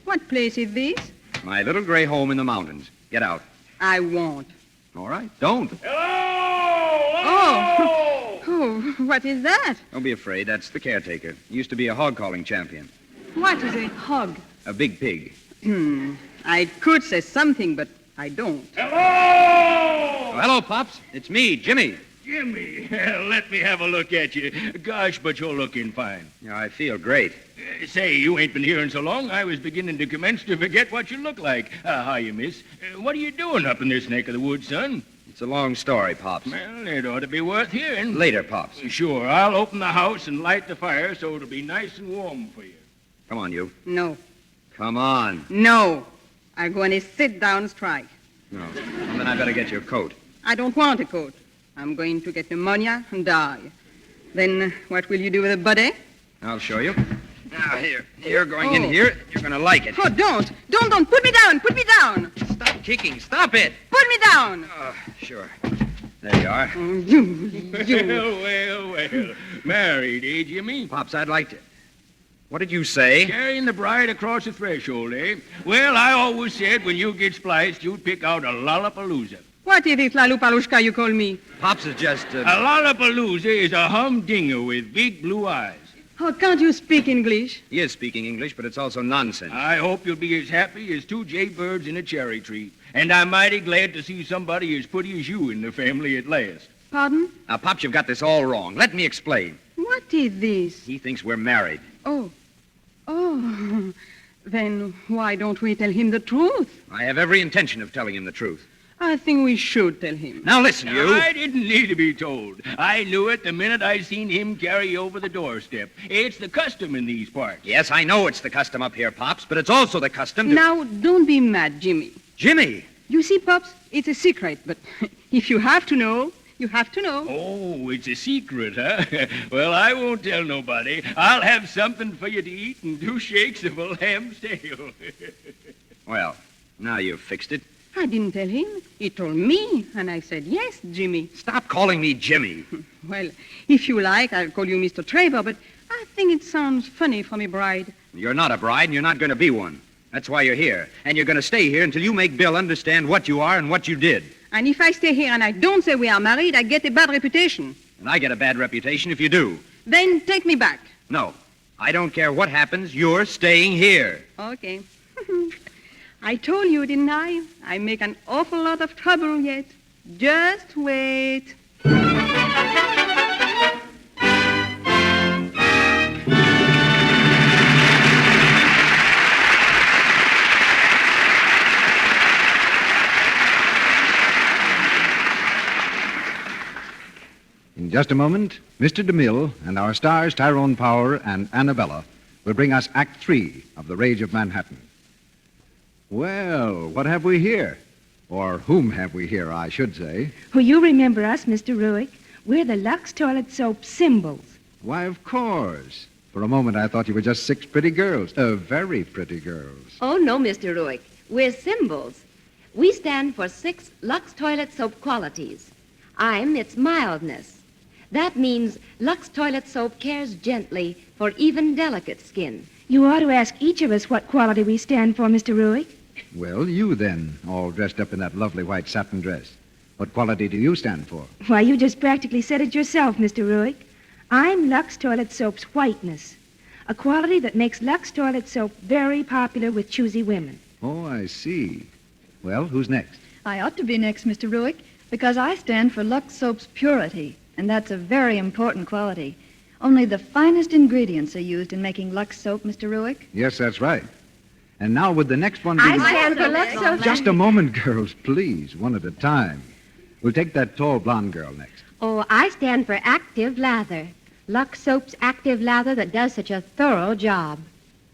What place is this? My little gray home in the mountains. Get out. I won't. All right, don't. Oh, what is that? Don't be afraid. That's the caretaker. He used to be a hog-calling champion. What is a hog? A big pig. I could say something, but I don't. Oh, hello, Pops. It's me, Jimmy. Jimmy, let me have a look at you. Gosh, but you're looking fine. Yeah, I feel great. Say, you ain't been here in so long, I was beginning to commence to forget what you look like. How you, miss? What are you doing up in this neck of the woods, son? It's a long story, Pops. Well, it ought to be worth hearing. Later, Pops. Sure, I'll open the house and light the fire so it'll be nice and warm for you. Come on, you. No. Come on. No. I'm going to sit down strike. No. Well, then I better get your coat. I don't want a coat. I'm going to get pneumonia and die. Then what will you do with the body? I'll show you. Now, here. You're going in here. You're going to like it. Oh, don't. Don't. Put me down. Put me down. Stop kicking. Stop it. Put me down. Oh, sure. There you are. Well. Married, eh, Jimmy? Pops, I'd like to... What did you say? Carrying the bride across the threshold, eh? Well, I always said when you get spliced, you'd pick out a lollapalooza. What is it, Lalupalushka, you call me? Pops is just... A lollapalooza is a humdinger with big blue eyes. Oh, can't you speak English? He is speaking English, but it's also nonsense. I hope you'll be as happy as two jaybirds in a cherry tree. And I'm mighty glad to see somebody as pretty as you in the family at last. Pardon? Now, Pops, you've got this all wrong. Let me explain. What is this? He thinks we're married. Oh. Then why don't we tell him the truth? I have every intention of telling him the truth. I think we should tell him. Now, listen, you. I didn't need to be told. I knew it the minute I seen him carry over the doorstep. It's the custom in these parts. Yes, I know it's the custom up here, Pops, but it's also the custom to... Now, don't be mad, Jimmy. Jimmy! You see, Pops, it's a secret, but if you have to know, you have to know. Oh, it's a secret, huh? Well, I won't tell nobody. I'll have something for you to eat and 2 shakes of a lamb's tail. Well, now you've fixed it. I didn't tell him. He told me, and I said, yes, Jimmy. Stop calling me Jimmy. Well, if you like, I'll call you Mr. Trevor, but I think it sounds funny for me, bride. You're not a bride, and you're not going to be one. That's why you're here. And you're going to stay here until you make Bill understand what you are and what you did. And if I stay here and I don't say we are married, I get a bad reputation. And I get a bad reputation if you do. Then take me back. No. I don't care what happens. You're staying here. Okay. I told you, didn't I? I make an awful lot of trouble yet. Just wait. In just a moment, Mr. DeMille and our stars Tyrone Power and Annabella will bring us Act 3 of The Rage of Manhattan. Well, what have we here? Or whom have we here, I should say. Oh, you remember us, Mr. Ruick. We're the Lux Toilet Soap Symbols. Why, of course. For a moment, I thought you were just 6 pretty girls. Very pretty girls. Oh, no, Mr. Ruick. We're symbols. We stand for 6 Lux Toilet Soap qualities. I'm its mildness. That means Lux Toilet Soap cares gently for even delicate skin. You ought to ask each of us what quality we stand for, Mr. Ruick. Well, you then, all dressed up in that lovely white satin dress. What quality do you stand for? Why, you just practically said it yourself, Mr. Ruick. I'm Lux Toilet Soap's whiteness, a quality that makes Lux Toilet Soap very popular with choosy women. Oh, I see. Well, who's next? I ought to be next, Mr. Ruick, because I stand for Lux Soap's purity, and that's a very important quality. Only the finest ingredients are used in making Lux soap, Mr. Ruick. Yes, that's right. And now would the next one be... I stand for Lux Soap. Just a moment, girls, please, one at a time. We'll take that tall blonde girl next. Oh, I stand for Active Lather. Lux Soap's active lather that does such a thorough job.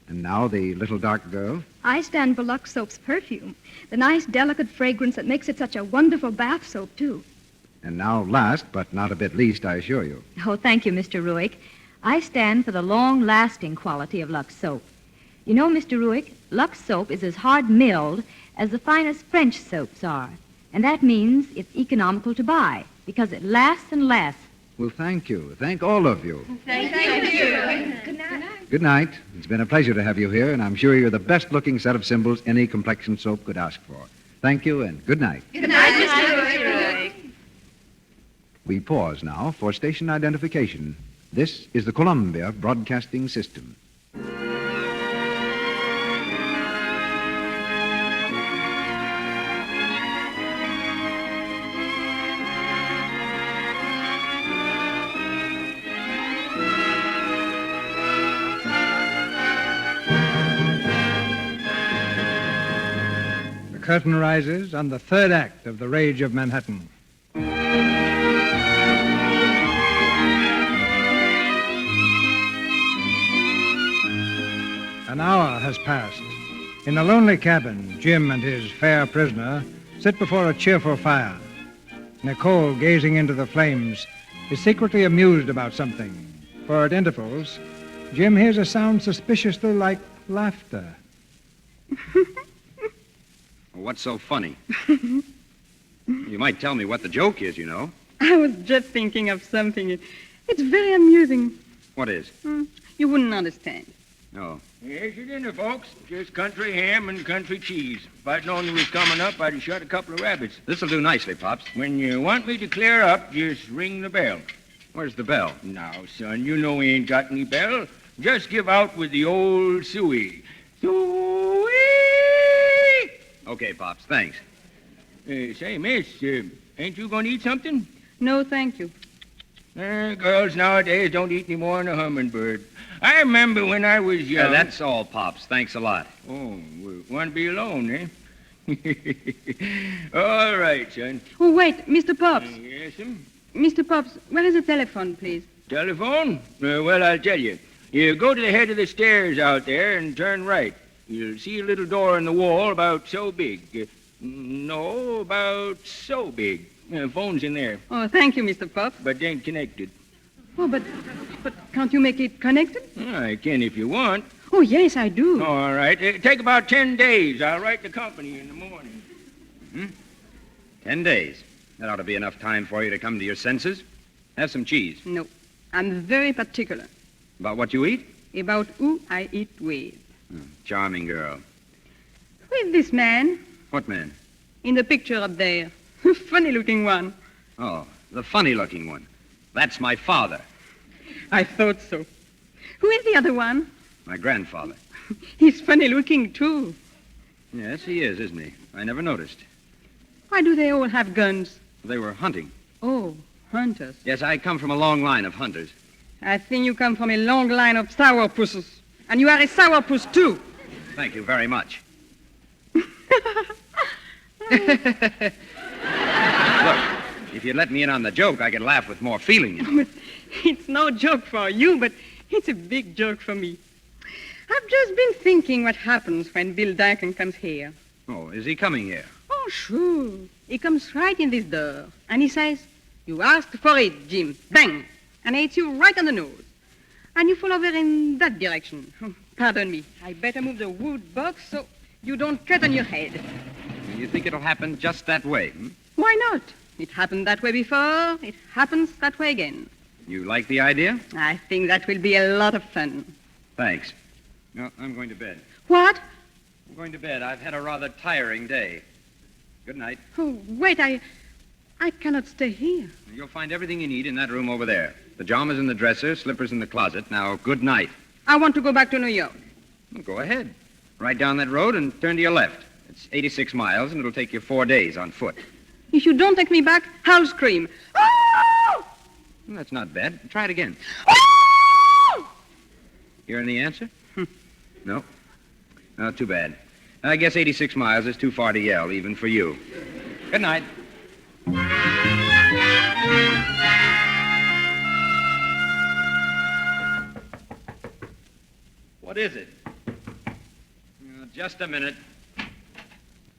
And now the little dark girl. I stand for Lux Soap's perfume, the nice, delicate fragrance that makes it such a wonderful bath soap, too. And now, last but not a bit least, I assure you. Oh, thank you, Mr. Ruick. I stand for the long-lasting quality of Lux soap. You know, Mr. Ruick, Lux soap is as hard-milled as the finest French soaps are. And that means it's economical to buy because it lasts and lasts. Well, thank you. Thank all of you. Thank you. Good night. Good night. It's been a pleasure to have you here, and I'm sure you're the best-looking set of symbols any complexion soap could ask for. Thank you, and good night. Good night, Mr. Ruick. We pause now for station identification. This is the Columbia Broadcasting System. The curtain rises on the third act of The Rage of Manhattan. An hour has passed. In a lonely cabin, Jim and his fair prisoner sit before a cheerful fire. Nicole, gazing into the flames, is secretly amused about something. For at intervals, Jim hears a sound suspiciously like laughter. What's so funny? You might tell me what the joke is, you know. I was just thinking of something. It's very amusing. What is? You wouldn't understand. No. Here's your dinner, folks. Just country ham and country cheese. If I'd known you was coming up, I'd have shot a couple of rabbits. This'll do nicely, Pops. When you want me to clear up, just ring the bell. Where's the bell? Now, son, you know we ain't got any bell. Just give out with the old suey. Suey! Okay, Pops, thanks. Say, miss, ain't you going to eat something? No, thank you. Girls nowadays don't eat any more than a hummingbird. I remember when I was young... that's all, Pops. Thanks a lot. Oh, want to be alone, eh? All right, son. Oh, wait, Mr. Pops. Yes, sir? Mr. Pops, where is the telephone, please? Telephone? Well, I'll tell you. You go to the head of the stairs out there and turn right. You'll see a little door in the wall about so big. No, about so big. Phone's in there. Oh, thank you, Mr. Pops. But they ain't connected. Oh, but can't you make it connected? I can if you want. Oh, yes, I do. All right. Take about 10 days. I'll write the company in the morning. 10 days. That ought to be enough time for you to come to your senses. Have some cheese. No, I'm very particular. About what you eat? About who I eat with. Charming girl. Who is this man? What man? In the picture up there. Funny-looking one. Oh, the funny-looking one. That's my father. I thought so. Who is the other one? My grandfather. He's funny-looking, too. Yes, he is, isn't he? I never noticed. Why do they all have guns? They were hunting. Oh, hunters. Yes, I come from a long line of hunters. I think you come from a long line of sourpusses. And you are a sourpuss, too. Thank you very much. Look, if you'd let me in on the joke, I could laugh with more feeling. You know. It's no joke for you, but it's a big joke for me. I've just been thinking what happens when Bill Duncan comes here. Oh, is he coming here? Oh, sure. He comes right in this door, and he says, "You asked for it, Jim." Bang! And hits you right on the nose. And you fall over in that direction. Oh, pardon me. I better move the wood box so you don't cut on your head. You think it'll happen just that way, Why not? It happened that way before. It happens that way again. You like the idea? I think that will be a lot of fun. Thanks. No, I'm going to bed. What? I'm going to bed. I've had a rather tiring day. Good night. Oh, wait, I cannot stay here. You'll find everything you need in that room over there. Pajamas in the dresser, slippers in the closet. Now, good night. I want to go back to New York. Well, go ahead. Right down that road and turn to your left. It's 86 miles, and it'll take you 4 days on foot. If you don't take me back, I'll scream. Oh! Well, that's not bad. Try it again. Oh! Hearing the answer? No? Oh, too bad. I guess 86 miles is too far to yell, even for you. Good night. What is it? Just a minute.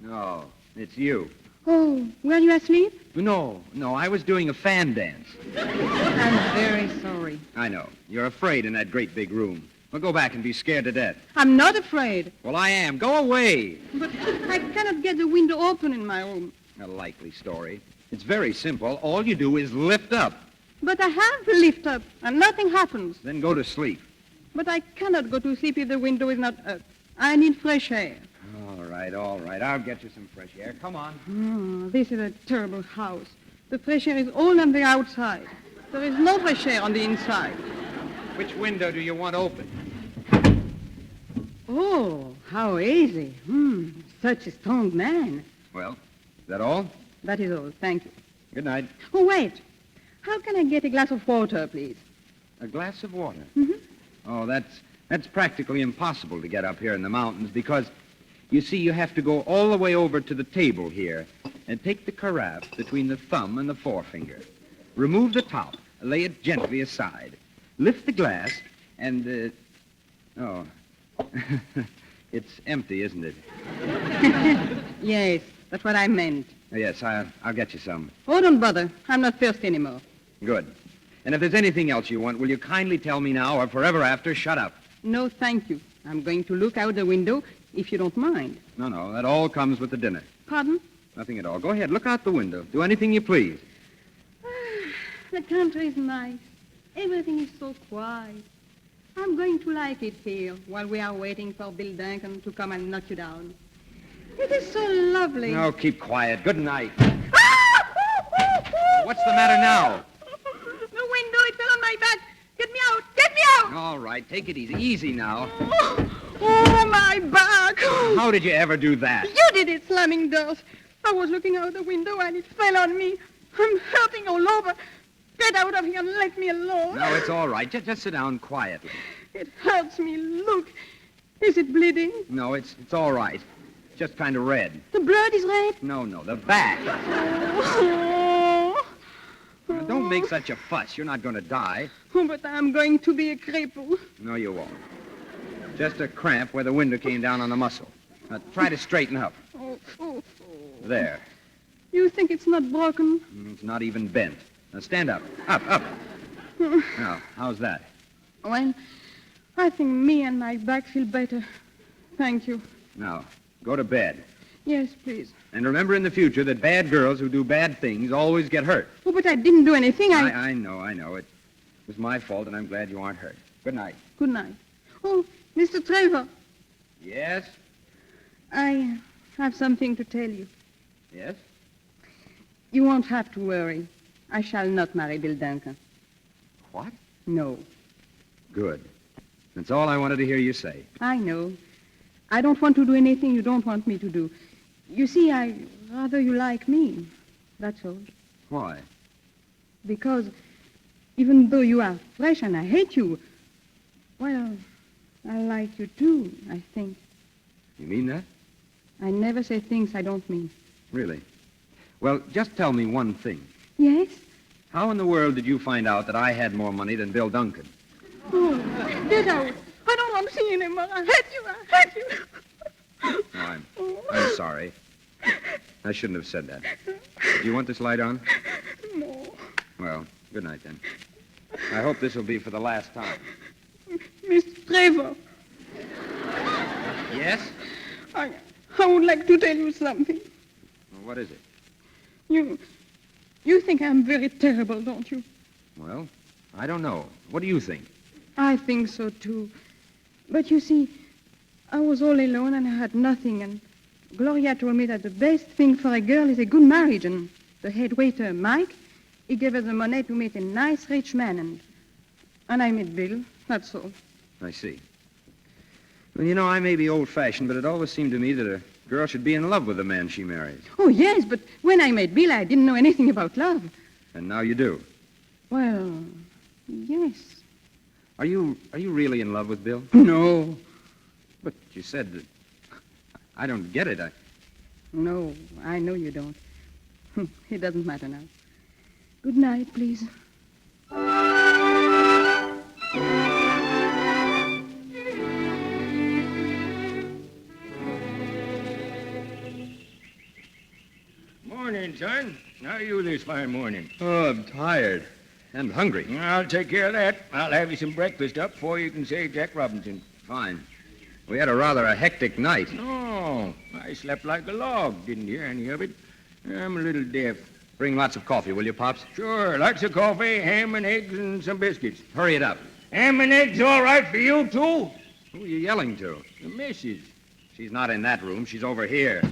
No, it's you. Oh, were you asleep? No, I was doing a fan dance. I'm very sorry. I know. You're afraid in that great big room. Well, go back and be scared to death. I'm not afraid. Well, I am. Go away. But I cannot get the window open in my room. A likely story. It's very simple. All you do is lift up. But I have to lift up, and nothing happens. Then go to sleep. But I cannot go to sleep if the window is not up. I need fresh air. All right. I'll get you some fresh air. Come on. Oh, this is a terrible house. The fresh air is all on the outside. There is no fresh air on the inside. Which window do you want open? Oh, how easy. Such a strong man. Well, is that all? That is all. Thank you. Good night. Oh, wait. How can I get a glass of water, please? A glass of water? Mm-hmm. Oh, that's practically impossible to get up here in the mountains because, you see, you have to go all the way over to the table here and take the carafe between the thumb and the forefinger. Remove the top, lay it gently aside, lift the glass, and, it's empty, isn't it? Yes, that's what I meant. Yes, I'll get you some. Oh, don't bother. I'm not thirsty anymore. Good. And if there's anything else you want, will you kindly tell me now or forever after, shut up? No, thank you. I'm going to look out the window, if you don't mind. No, that all comes with the dinner. Pardon? Nothing at all. Go ahead, look out the window. Do anything you please. The country is nice. Everything is so quiet. I'm going to like it here while we are waiting for Bill Duncan to come and knock you down. It is so lovely. No, keep quiet. Good night. What's the matter now? The window, it fell on my back. Get me out. Get me out. All right, take it easy. Easy now. Oh, my back. How did you ever do that? You did it, slamming doors. I was looking out the window and it fell on me. I'm hurting all over. Get out of here and let me alone. No, it's all right. Just sit down quietly. It hurts me. Look. Is it bleeding? No, it's all right. Just kind of red. The blood is red? No, the back. Oh. Now, don't make such a fuss. You're not going to die. Oh, but I'm going to be a cripple. No, you won't. Just a cramp where the window came down on the muscle. Now, try to straighten up. Oh. There. You think it's not broken? It's not even bent. Now, stand up. Up. Now, how's that? Well, I think me and my back feel better. Thank you. Now, go to bed. Yes, please. And remember in the future that bad girls who do bad things always get hurt. Oh, but I didn't do anything. I know. It was my fault, and I'm glad you aren't hurt. Good night. Good night. Oh, Mr. Trevor. Yes? I have something to tell you. Yes? You won't have to worry. I shall not marry Bill Duncan. What? No. Good. That's all I wanted to hear you say. I know. I don't want to do anything you don't want me to do. You see, I rather you like me. That's all. Why? Because even though you are fresh and I hate you, well, I like you too, I think. You mean that? I never say things I don't mean. Really? Well, just tell me one thing. Yes? How in the world did you find out that I had more money than Bill Duncan? Oh, get out. I don't want to see you anymore. I hate you. Oh, I'm sorry. I shouldn't have said that. Do you want this light on? No. Well, good night, then. I hope this will be for the last time. Mr. Trevor. Yes? I would like to tell you something. Well, what is it? You think I'm very terrible, don't you? Well, I don't know. What do you think? I think so, too. But you see, I was all alone and I had nothing, and Gloria told me that the best thing for a girl is a good marriage, and the head waiter, Mike, he gave her the money to meet a nice rich man, and I met Bill, that's all. I see. Well, you know, I may be old-fashioned, but it always seemed to me that a girl should be in love with the man she marries. Oh, yes, but when I met Bill, I didn't know anything about love. And now you do. Well, yes. Are you really in love with Bill? No. But you said that... I don't get it. No, I know you don't. It doesn't matter now. Good night, please. Morning, son. How are you this fine morning? Oh, I'm tired. And hungry. I'll take care of that. I'll have you some breakfast up before you can say Jack Robinson. Fine. We had a hectic night. Oh, I slept like a log. Didn't hear any of it. I'm a little deaf. Bring lots of coffee, will you, Pops? Sure, lots of coffee, ham and eggs, and some biscuits. Hurry it up. Ham and eggs all right for you, too? Who are you yelling to? The missus. She's not in that room. She's over here.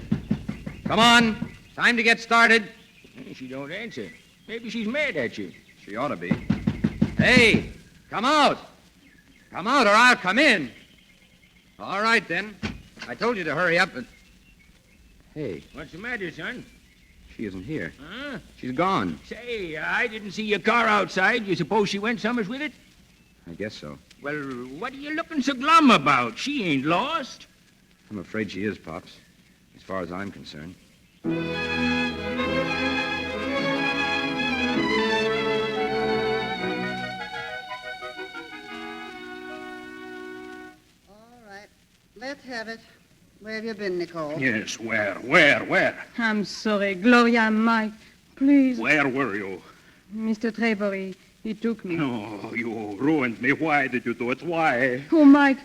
Come on. Time to get started. She don't answer. Maybe she's mad at you. She ought to be. Hey, come out. Come out or I'll come in. All right, then. I told you to hurry up, but... Hey. What's the matter, son? She isn't here. Huh? She's gone. Say, I didn't see your car outside. You suppose she went somewhere with it? I guess so. Well, what are you looking so glum about? She ain't lost. I'm afraid she is, Pops, as far as I'm concerned. Let's have it. Where have you been, Nicole? Yes, where? I'm sorry, Gloria, Mike. Please. Where were you? Mr. Trevor, he took me. Oh, you ruined me. Why did you do it? Why? Oh, Mike,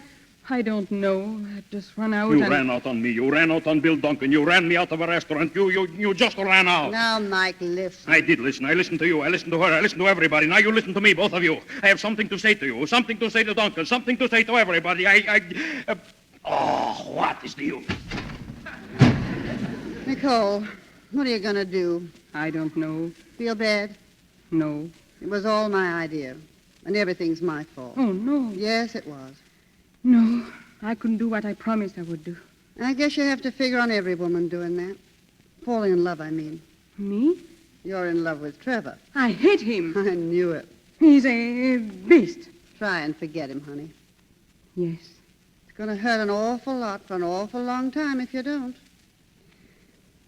I don't know. I just ran out. You ran out on me. You ran out on Bill Duncan. You ran me out of a restaurant. You just ran out. Now, Mike, listen. I did listen. I listened to you. I listened to her. I listened to everybody. Now you listen to me, both of you. I have something to say to you. Something to say to Duncan. Something to say to everybody. Oh, what is the use? Nicole, what are you going to do? I don't know. Feel bad? No. It was all my idea, and everything's my fault. Oh, no. Yes, it was. No, I couldn't do what I promised I would do. I guess you have to figure on every woman doing that. Falling in love, I mean. Me? You're in love with Trevor. I hate him. I knew it. He's a beast. Try and forget him, honey. Yes. It's going to hurt an awful lot for an awful long time if you don't.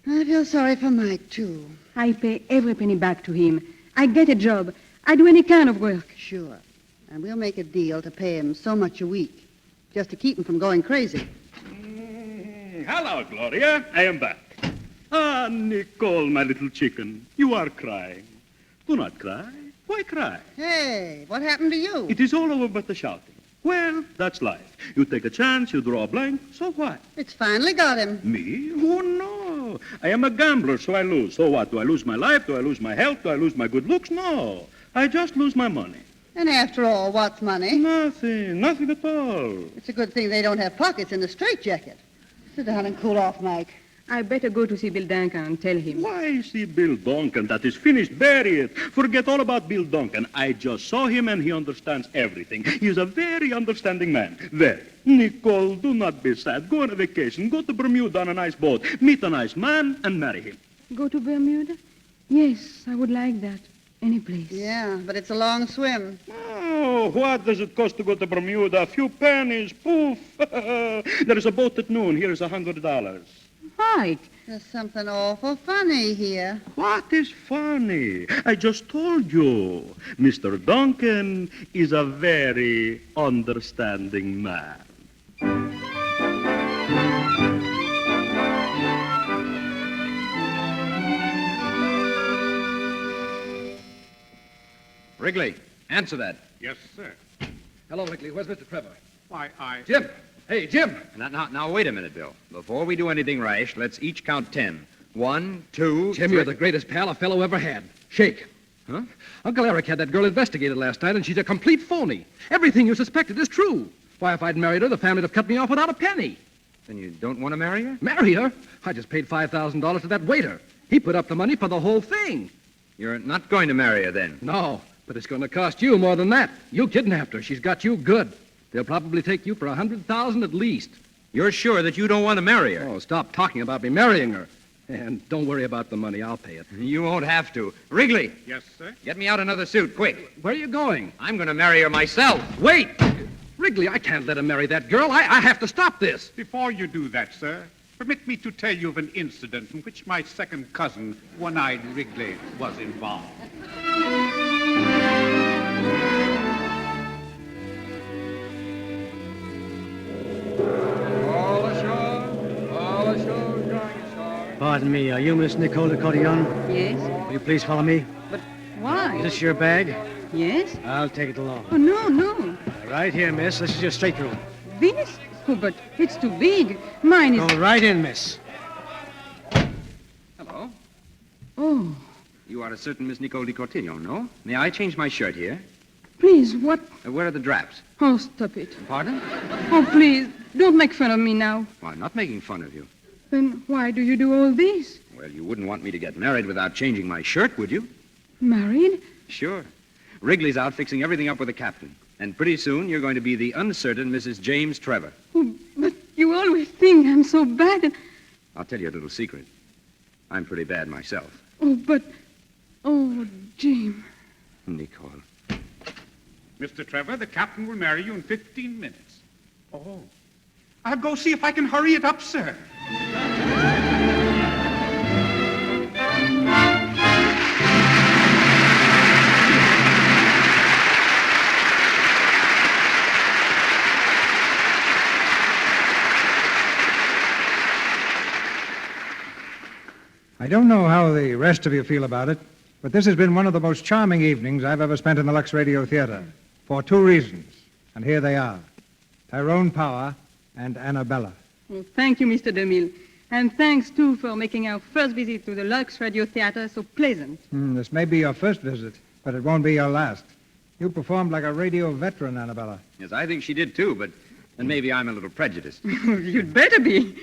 I feel sorry for Mike, too. I pay every penny back to him. I get a job. I do any kind of work. Sure. And we'll make a deal to pay him so much a week, just to keep him from going crazy. Hello, Gloria. I am back. Ah, Nicole, my little chicken. You are crying. Do not cry. Why cry? Hey, what happened to you? It is all over but the shouting. Well, that's life. You take a chance, you draw a blank, so what? It's finally got him. Me? Oh, no. I am a gambler, so I lose. So what? Do I lose my life? Do I lose my health? Do I lose my good looks? No. I just lose my money. And after all, what's money? Nothing at all. It's a good thing they don't have pockets in the straitjacket. Sit down and cool off, Mike. I better go to see Bill Duncan and tell him. Why see Bill Duncan? That is finished. Bury it. Forget all about Bill Duncan. I just saw him and he understands everything. He is a very understanding man. Very. Nicole, do not be sad. Go on a vacation. Go to Bermuda on a nice boat. Meet a nice man and marry him. Go to Bermuda? Yes, I would like that. Any place. Yeah, but it's a long swim. Oh, what does it cost to go to Bermuda? A few pennies. Poof. There is a boat at noon. Here is $100. Mike. There's something awful funny here. What is funny? I just told you. Mr. Duncan is a very understanding man. Wrigley, answer that. Yes, sir. Hello, Wrigley. Where's Mr. Trevor? Why, Jim! Hey, Jim! Now, wait a minute, Bill. Before we do anything rash, let's each count 10. 1, 2, Jim, 3... you're the greatest pal a fellow ever had. Shake. Huh? Uncle Eric had that girl investigated last night, and she's a complete phony. Everything you suspected is true. Why, if I'd married her, the family'd have cut me off without a penny. Then you don't want to marry her? Marry her? I just paid $5,000 to that waiter. He put up the money for the whole thing. You're not going to marry her, then? No, but it's going to cost you more than that. You kidnapped her. She's got you good. They'll probably take you for $100,000 at least. You're sure that you don't want to marry her? Oh, stop talking about me marrying her. And don't worry about the money. I'll pay it. You won't have to. Wrigley. Yes, sir? Get me out another suit, quick. Where are you going? I'm going to marry her myself. Wait! Wrigley, I can't let him marry that girl. I have to stop this. Before you do that, sir, permit me to tell you of an incident in which my second cousin, One-Eyed Wrigley, was involved. All ashore, going ashore. Pardon me, are you Miss Nicole de Cotillon? Yes? Will you please follow me? But why? Is this your bag? Yes? I'll take it along. Oh, no. Right here, miss. This is your stateroom. This? Oh, but it's too big. Mine is... Go right in, miss. Hello. Oh, You are a certain Miss Nicole de Cotillon, no? May I change my shirt here? please, what? Where are the draps? Oh, stop it. Pardon? Oh, please, don't make fun of me now. Well, I'm not making fun of you. Then why do you do all this? Well, you wouldn't want me to get married without changing my shirt, would you? Married? Sure. Wrigley's out fixing everything up with the captain. And pretty soon you're going to be the uncertain Mrs. James Trevor. Oh, but you always think I'm so bad. I'll tell you a little secret. I'm pretty bad myself. Oh, but... Oh, Jim. Nicole. Mr. Trevor, the captain will marry you in 15 minutes. Oh. I'll go see if I can hurry it up, sir. I don't know how the rest of you feel about it, but this has been one of the most charming evenings I've ever spent in the Lux Radio Theatre, for two reasons, and here they are. Tyrone Power and Annabella. Oh, thank you, Mr. DeMille. And thanks, too, for making our first visit to the Lux Radio Theatre so pleasant. This may be your first visit, but it won't be your last. You performed like a radio veteran, Annabella. Yes, I think she did too, but then maybe I'm a little prejudiced. You'd better be.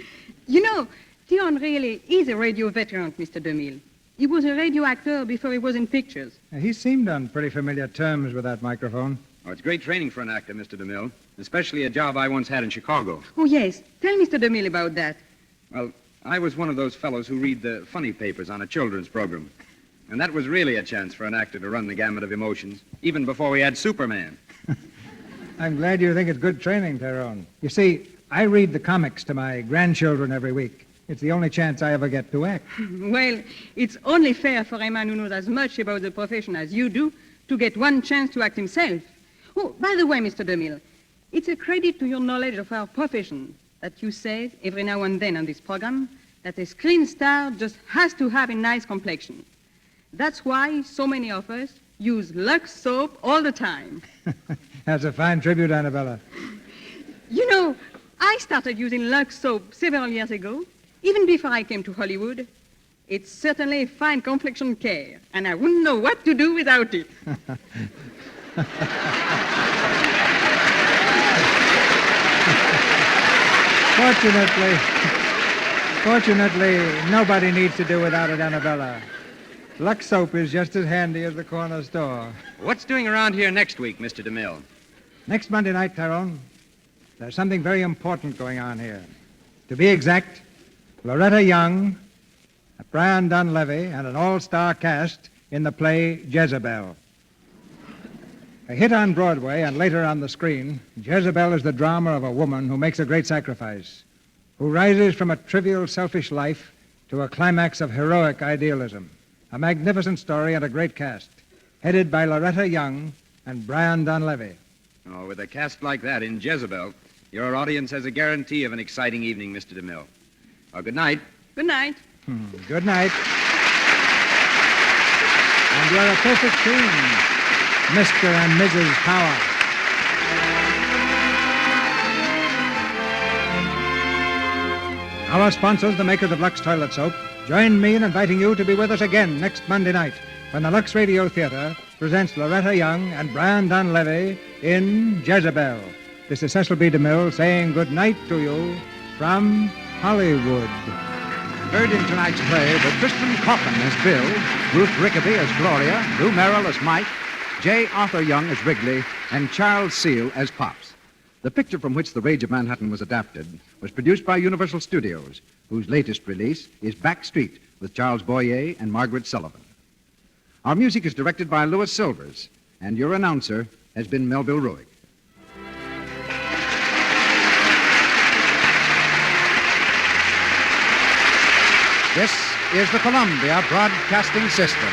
You know, Dion really is a radio veteran, Mr. DeMille. He was a radio actor before he was in pictures. He seemed on pretty familiar terms with that microphone. Oh, it's great training for an actor, Mr. DeMille, especially a job I once had in Chicago. Oh, yes. Tell Mr. DeMille about that. Well, I was one of those fellows who read the funny papers on a children's program. And that was really a chance for an actor to run the gamut of emotions, even before we had Superman. I'm glad you think it's good training, Tyrone. You see, I read the comics to my grandchildren every week. It's the only chance I ever get to act. Well, it's only fair for a man who knows as much about the profession as you do to get one chance to act himself. Oh, by the way, Mr. DeMille, it's a credit to your knowledge of our profession that you say every now and then on this program that a screen star just has to have a nice complexion. That's why so many of us use Lux soap all the time. That's a fine tribute, Annabella. You know, I started using Lux soap several years ago, even before I came to Hollywood. It's certainly fine complexion care, and I wouldn't know what to do without it. Fortunately, nobody needs to do without it, Annabella. Lux soap is just as handy as the corner store. What's doing around here next week, Mr. DeMille? Next Monday night, Tyrone, there's something very important going on here. To be exact, Loretta Young, Brian Dunleavy, and an all-star cast in the play Jezebel. A hit on Broadway and later on the screen, Jezebel is the drama of a woman who makes a great sacrifice, who rises from a trivial, selfish life to a climax of heroic idealism. A magnificent story and a great cast, headed by Loretta Young and Brian Dunleavy. Oh, with a cast like that in Jezebel, your audience has a guarantee of an exciting evening, Mr. DeMille. Oh, good night. Good night. Good night. And you're a perfect team, Mr. and Mrs. Power. Our sponsors, the makers of Lux Toilet Soap, join me in inviting you to be with us again next Monday night when the Lux Radio Theatre presents Loretta Young and Brian Dunleavy in Jezebel. This is Cecil B. DeMille saying good night to you from Hollywood. Heard in tonight's play with Tristan Coffin as Bill, Ruth Rickaby as Gloria, Lou Merrill as Mike, J. Arthur Young as Wrigley, and Charles Seal as Pops. The picture from which The Rage of Manhattan was adapted was produced by Universal Studios, whose latest release is Back Street with Charles Boyer and Margaret Sullivan. Our music is directed by Louis Silvers, and your announcer has been Melville Ruick. This is the Columbia Broadcasting System.